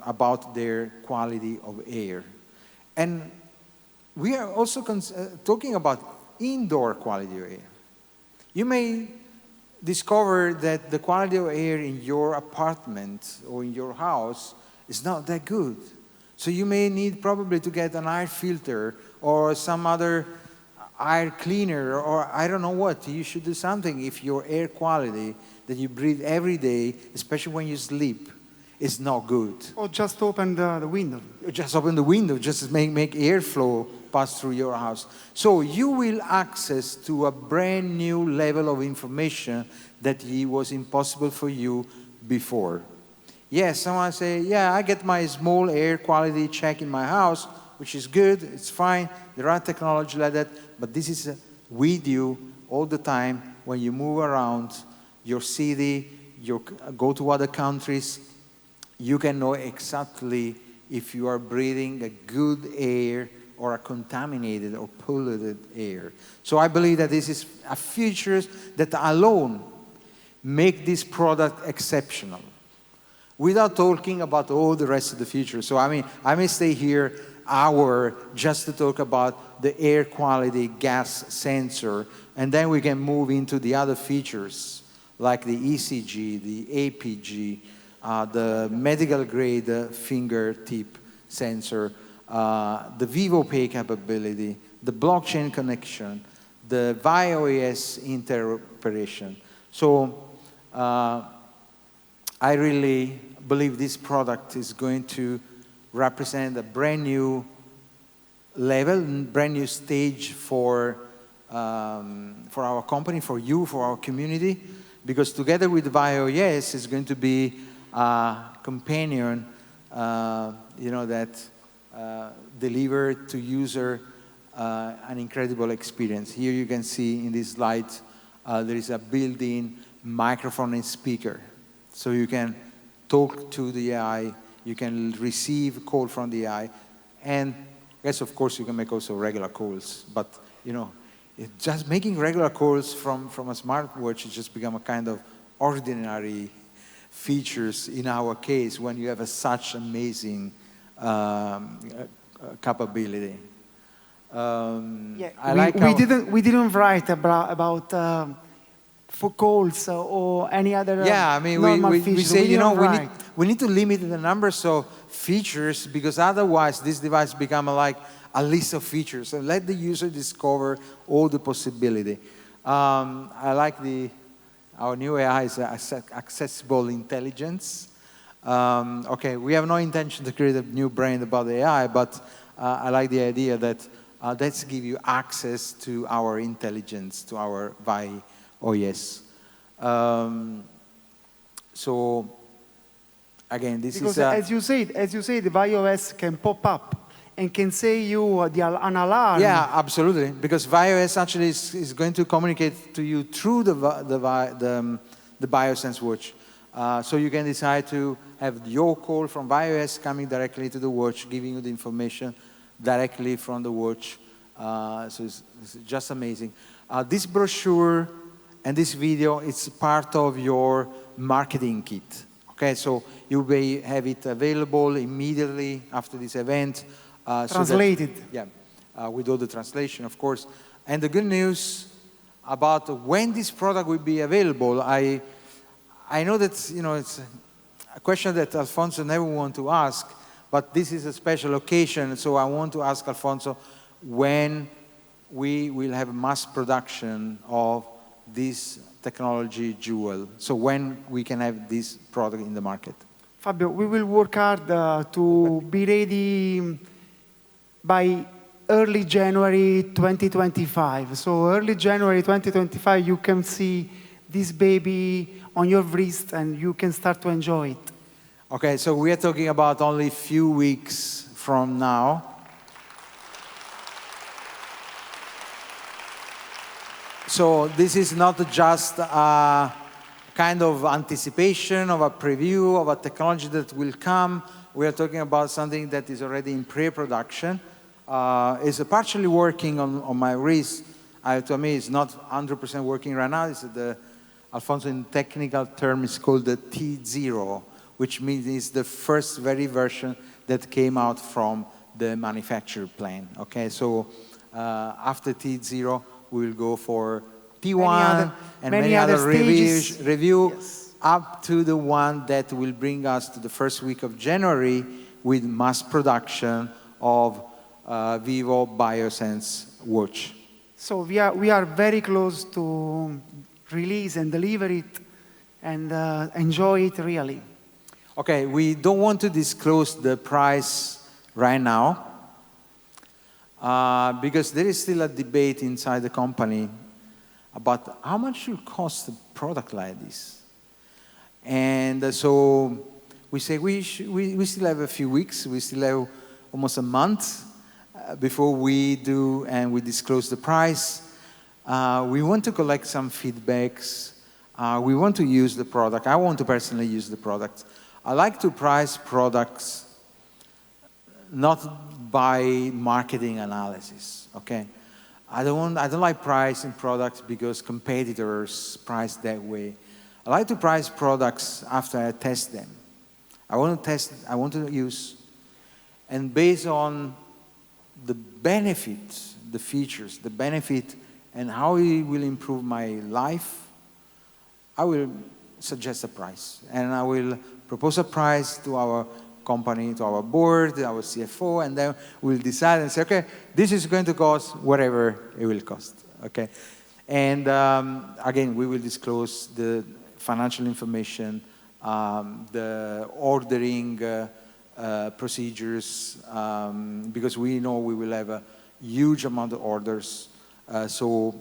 about their quality of air. And we are also talking about indoor quality of air. You may discover that the quality of air in your apartment or in your house is not that good. So you may need probably to get an air filter or some other air cleaner, or I don't know what. You should do something if your air quality that you breathe every day, especially when you sleep, is not good. Or just open the window. Just open the window, just make airflow pass through your house. So you will access to a brand new level of information that it was impossible for you before. Yes, someone say, yeah, I get my small air quality check in my house, which is good, it's fine, there are technology like that, but this is with you all the time when you move around your city, you go to other countries, you can know exactly if you are breathing a good air or a contaminated or polluted air. So I believe that this is a features that alone make this product exceptional, without talking about all the rest of the features. So I mean, I may stay here hour just to talk about the air quality gas sensor, and then we can move into the other features like the ECG, the APG, the medical grade fingertip sensor, the VivoPay capability, the blockchain connection, the ViOS interoperation. So I really believe this product is going to represent a brand new level, brand new stage for our company, for you, for our community, because together with ViOS is going to be a companion, that deliver to user an incredible experience. Here you can see in this slide there is a built-in microphone and speaker, so you can talk to the AI, you can receive call from the AI, and yes, of course, you can make also regular calls. But just making regular calls from a smartwatch has just become a kind of ordinary features in our case when you have such amazing capability. We didn't write about for calls or any other we say, we need to limit the numbers of features, because otherwise this device becomes like a list of features, and let the user discover all the possibility. I like our new AI is accessible intelligence. Okay, we have no intention to create a new brand about the AI, but I like the idea that let's give you access to our intelligence, to our ViOS. So again, this because is as you say, the ViOS can pop up and can say you an alarm. Yeah, absolutely. Because ViOS actually is going to communicate to you through the BioSense watch. So you can decide to have your call from ViOS coming directly to the watch, giving you the information directly from the watch. So it's just amazing. This brochure and this video, it's part of your marketing kit. Okay, so you may have it available immediately after this event. Translated. With all the translation, of course. And the good news about when this product will be available, I know that it's a question that Alfonso never want to ask, but this is a special occasion, so I want to ask Alfonso when we will have mass production of this technology jewel. So when we can have this product in the market. Fabio, we will work hard to be ready by early January 2025. So early January 2025, you can see this baby on your wrist and you can start to enjoy it. Okay, so we are talking about only a few weeks from now. So this is not just a kind of anticipation of a preview of a technology that will come. We are talking about something that is already in pre-production. It's partially working on my wrist. To me, it's not 100% working right now. It's Alfonso, in technical term, is called the T0, which means it's the first very version that came out from the manufacturer plant. Okay, so after T0, we will go for T1 and many other stages. review Yes. up to the one that will bring us to the first week of January with mass production of Vivo Biosense watch. So we are very close to release and deliver it and enjoy it really. Okay, we don't want to disclose the price right now because there is still a debate inside the company about how much should cost a product like this. And so we say we still have a few weeks, we still have almost a month before we do and we disclose the price. We want to collect some feedbacks. We want to use the product. I want to personally use the product. I like to price products not by marketing analysis, okay? I don't like pricing products because competitors price that way. I like to price products after I test them. I want to test, I want to use, and based on the benefits, the features, the benefit, and how it will improve my life, I will suggest a price. And I will propose a price to our company, to our board, our CFO, and then we'll decide and say, okay, this is going to cost whatever it will cost, okay? And again, we will disclose the financial information, the ordering procedures, because we know we will have a huge amount of orders. So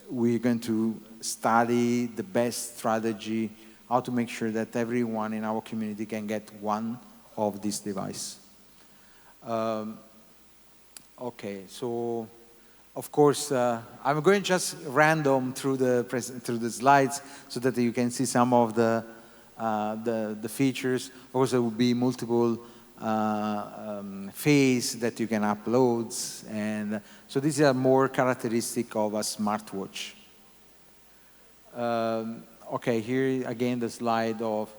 we're going to study the best strategy, how to make sure that everyone in our community can get one of these devices. Okay, so of course, I'm going just random through the slides so that you can see some of the features. Of course, there will be multiple phase that you can upload, and so these are more characteristic of a smartwatch. Okay, here again the slide of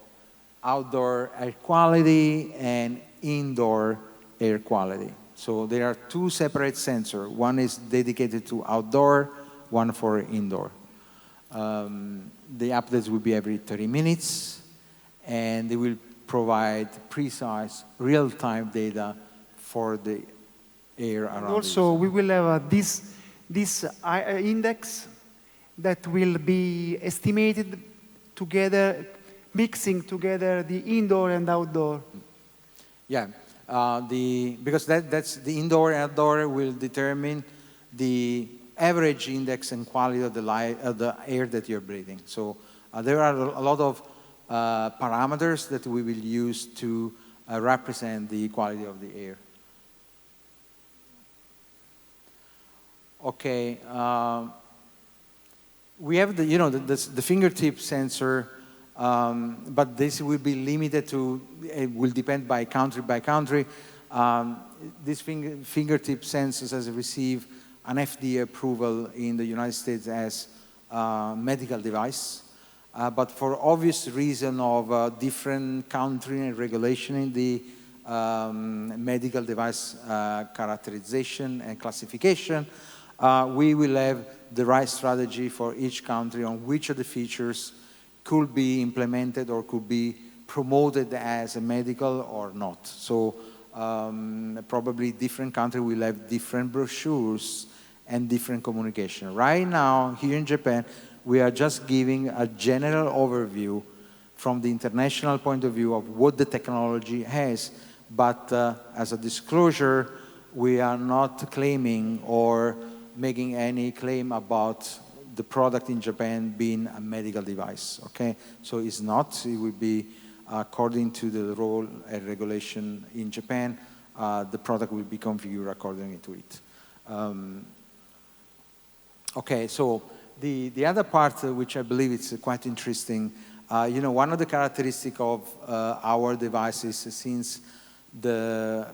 outdoor air quality and indoor air quality. So there are two separate sensors. One is dedicated to outdoor, one for indoor. The updates will be every 30 minutes, and they will provide precise, real-time data for the air around And also, we will have this index that will be estimated together, mixing together the indoor and outdoor. Yeah, because that's the indoor and outdoor will determine the average index and quality of the air that you're breathing. So there are a lot of parameters that we will use to represent the quality of the air. Okay, we have the fingertip sensor, but this will be limited to, it will depend by country. This fingertip sensor has received an FDA approval in the United States as a medical device. But for obvious reason of different country and regulation in the medical device characterization and classification, we will have the right strategy for each country on which of the features could be implemented or could be promoted as a medical or not. So probably different countries will have different brochures and different communication. Right now, here in Japan, we are just giving a general overview from the international point of view of what the technology has, but as a disclosure, we are not claiming or making any claim about the product in Japan being a medical device, okay? So it's not, it will be according to the rule and regulation in Japan, the product will be configured according to it. Okay, so the other part, which I believe is quite interesting, one of the characteristics of our devices, since the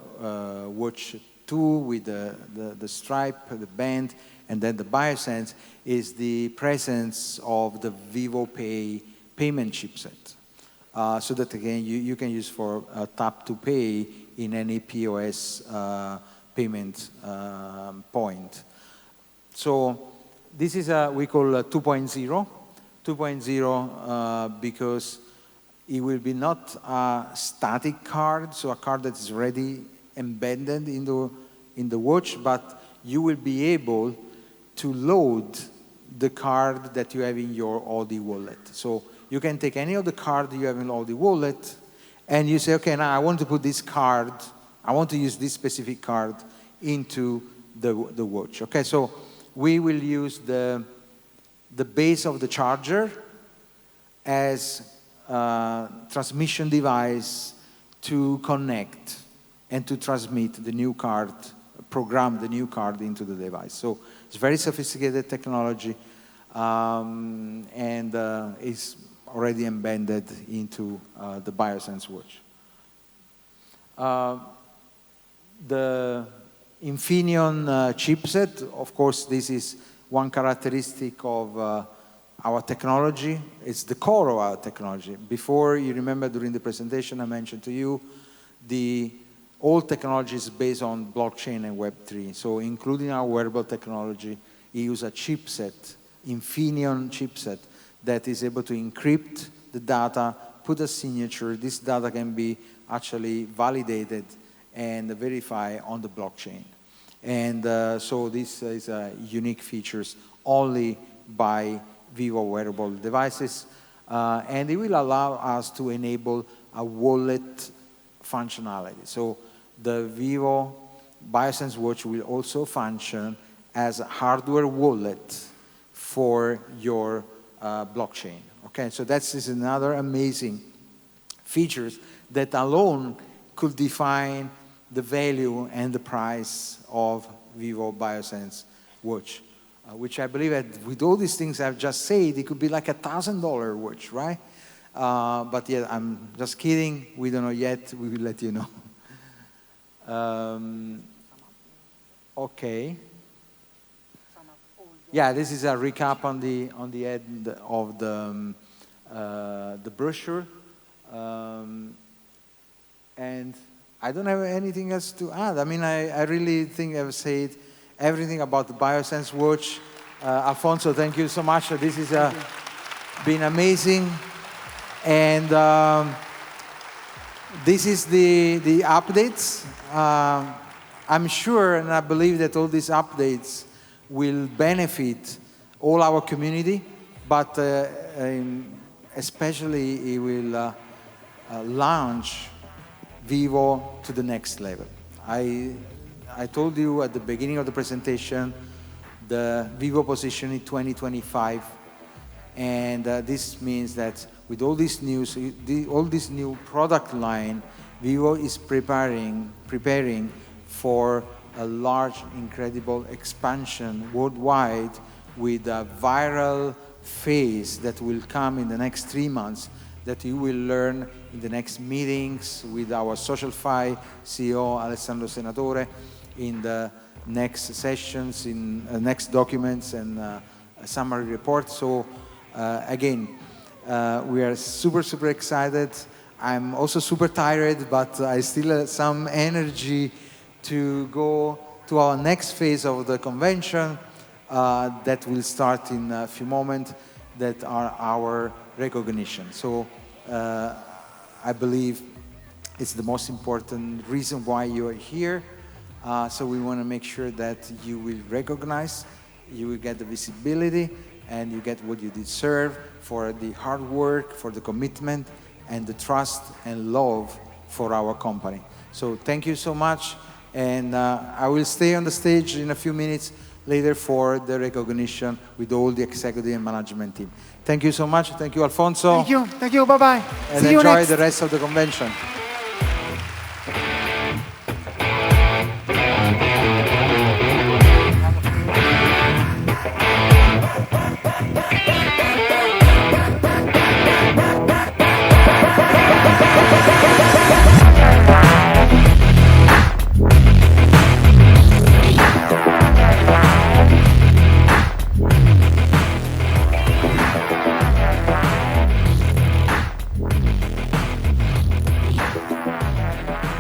Watch 2 with the stripe, the band, and then the Biosense, is the presence of the VivoPay payment chipset. So that again, you can use for tap to pay in any POS payment point. So this is we call 2.0. 2.0 because it will be not a static card, so a card that is already embedded in the watch, but you will be able to load the card that you have in your Audi wallet. So you can take any of the card you have in Audi wallet, and you say, okay, now I want to put this card, I want to use this specific card into the watch. Okay, so we will use the base of the charger as a transmission device to connect and to transmit the new card, program the new card into the device. So it's very sophisticated technology, and is already embedded into the Biosense watch. The Infineon chipset, of course, this is one characteristic of our technology. It's the core of our technology. Before, you remember during the presentation I mentioned to you, the old technology is based on blockchain and Web3. So including our wearable technology, we use a chipset, Infineon chipset, that is able to encrypt the data, put a signature. This data can be actually validated and verified on the blockchain. And so this is unique features only by Vivo wearable devices. And it will allow us to enable a wallet functionality. So the Vivo Biosense watch will also function as a hardware wallet for your blockchain. Okay, so that is another amazing features that alone could define the value and the price of Vivo Biosense watch, which I believe that with all these things I've just said, it could be like $1,000 watch, right? But yeah, I'm just kidding. We don't know yet. We will let you know. Okay. Yeah, this is a recap on the end of the brochure, and I don't have anything else to add. I mean, I really think I've said everything about the Biosense watch. Alfonso, thank you so much. This has been amazing, and this is the updates. I'm sure and I believe that all these updates will benefit all our community, but especially it will launch Vivo to the next level. I told you at the beginning of the presentation the Vivo position in 2025, and this means that with all this news, all this new product line, Vivo is preparing for a large, incredible expansion worldwide with a viral phase that will come in the next 3 months, that you will learn in the next meetings with our SocialFi CEO, Alessandro Senatore, in the next sessions, in next documents and a summary report. So again, we are super excited. I'm also super tired, but I still have some energy to go to our next phase of the convention that will start in a few moments, that are our recognition. So I believe it's the most important reason why you are here. So we want to make sure that you will recognize, you will get the visibility, and you get what you deserve for the hard work, for the commitment, and the trust and love for our company. So thank you so much. And I will stay on the stage in a few minutes later for the recognition with all the executive and management team. Thank you so much. Thank you, Alfonso. Thank you. Thank you. Bye-bye. And See you enjoy next. the rest of the convention.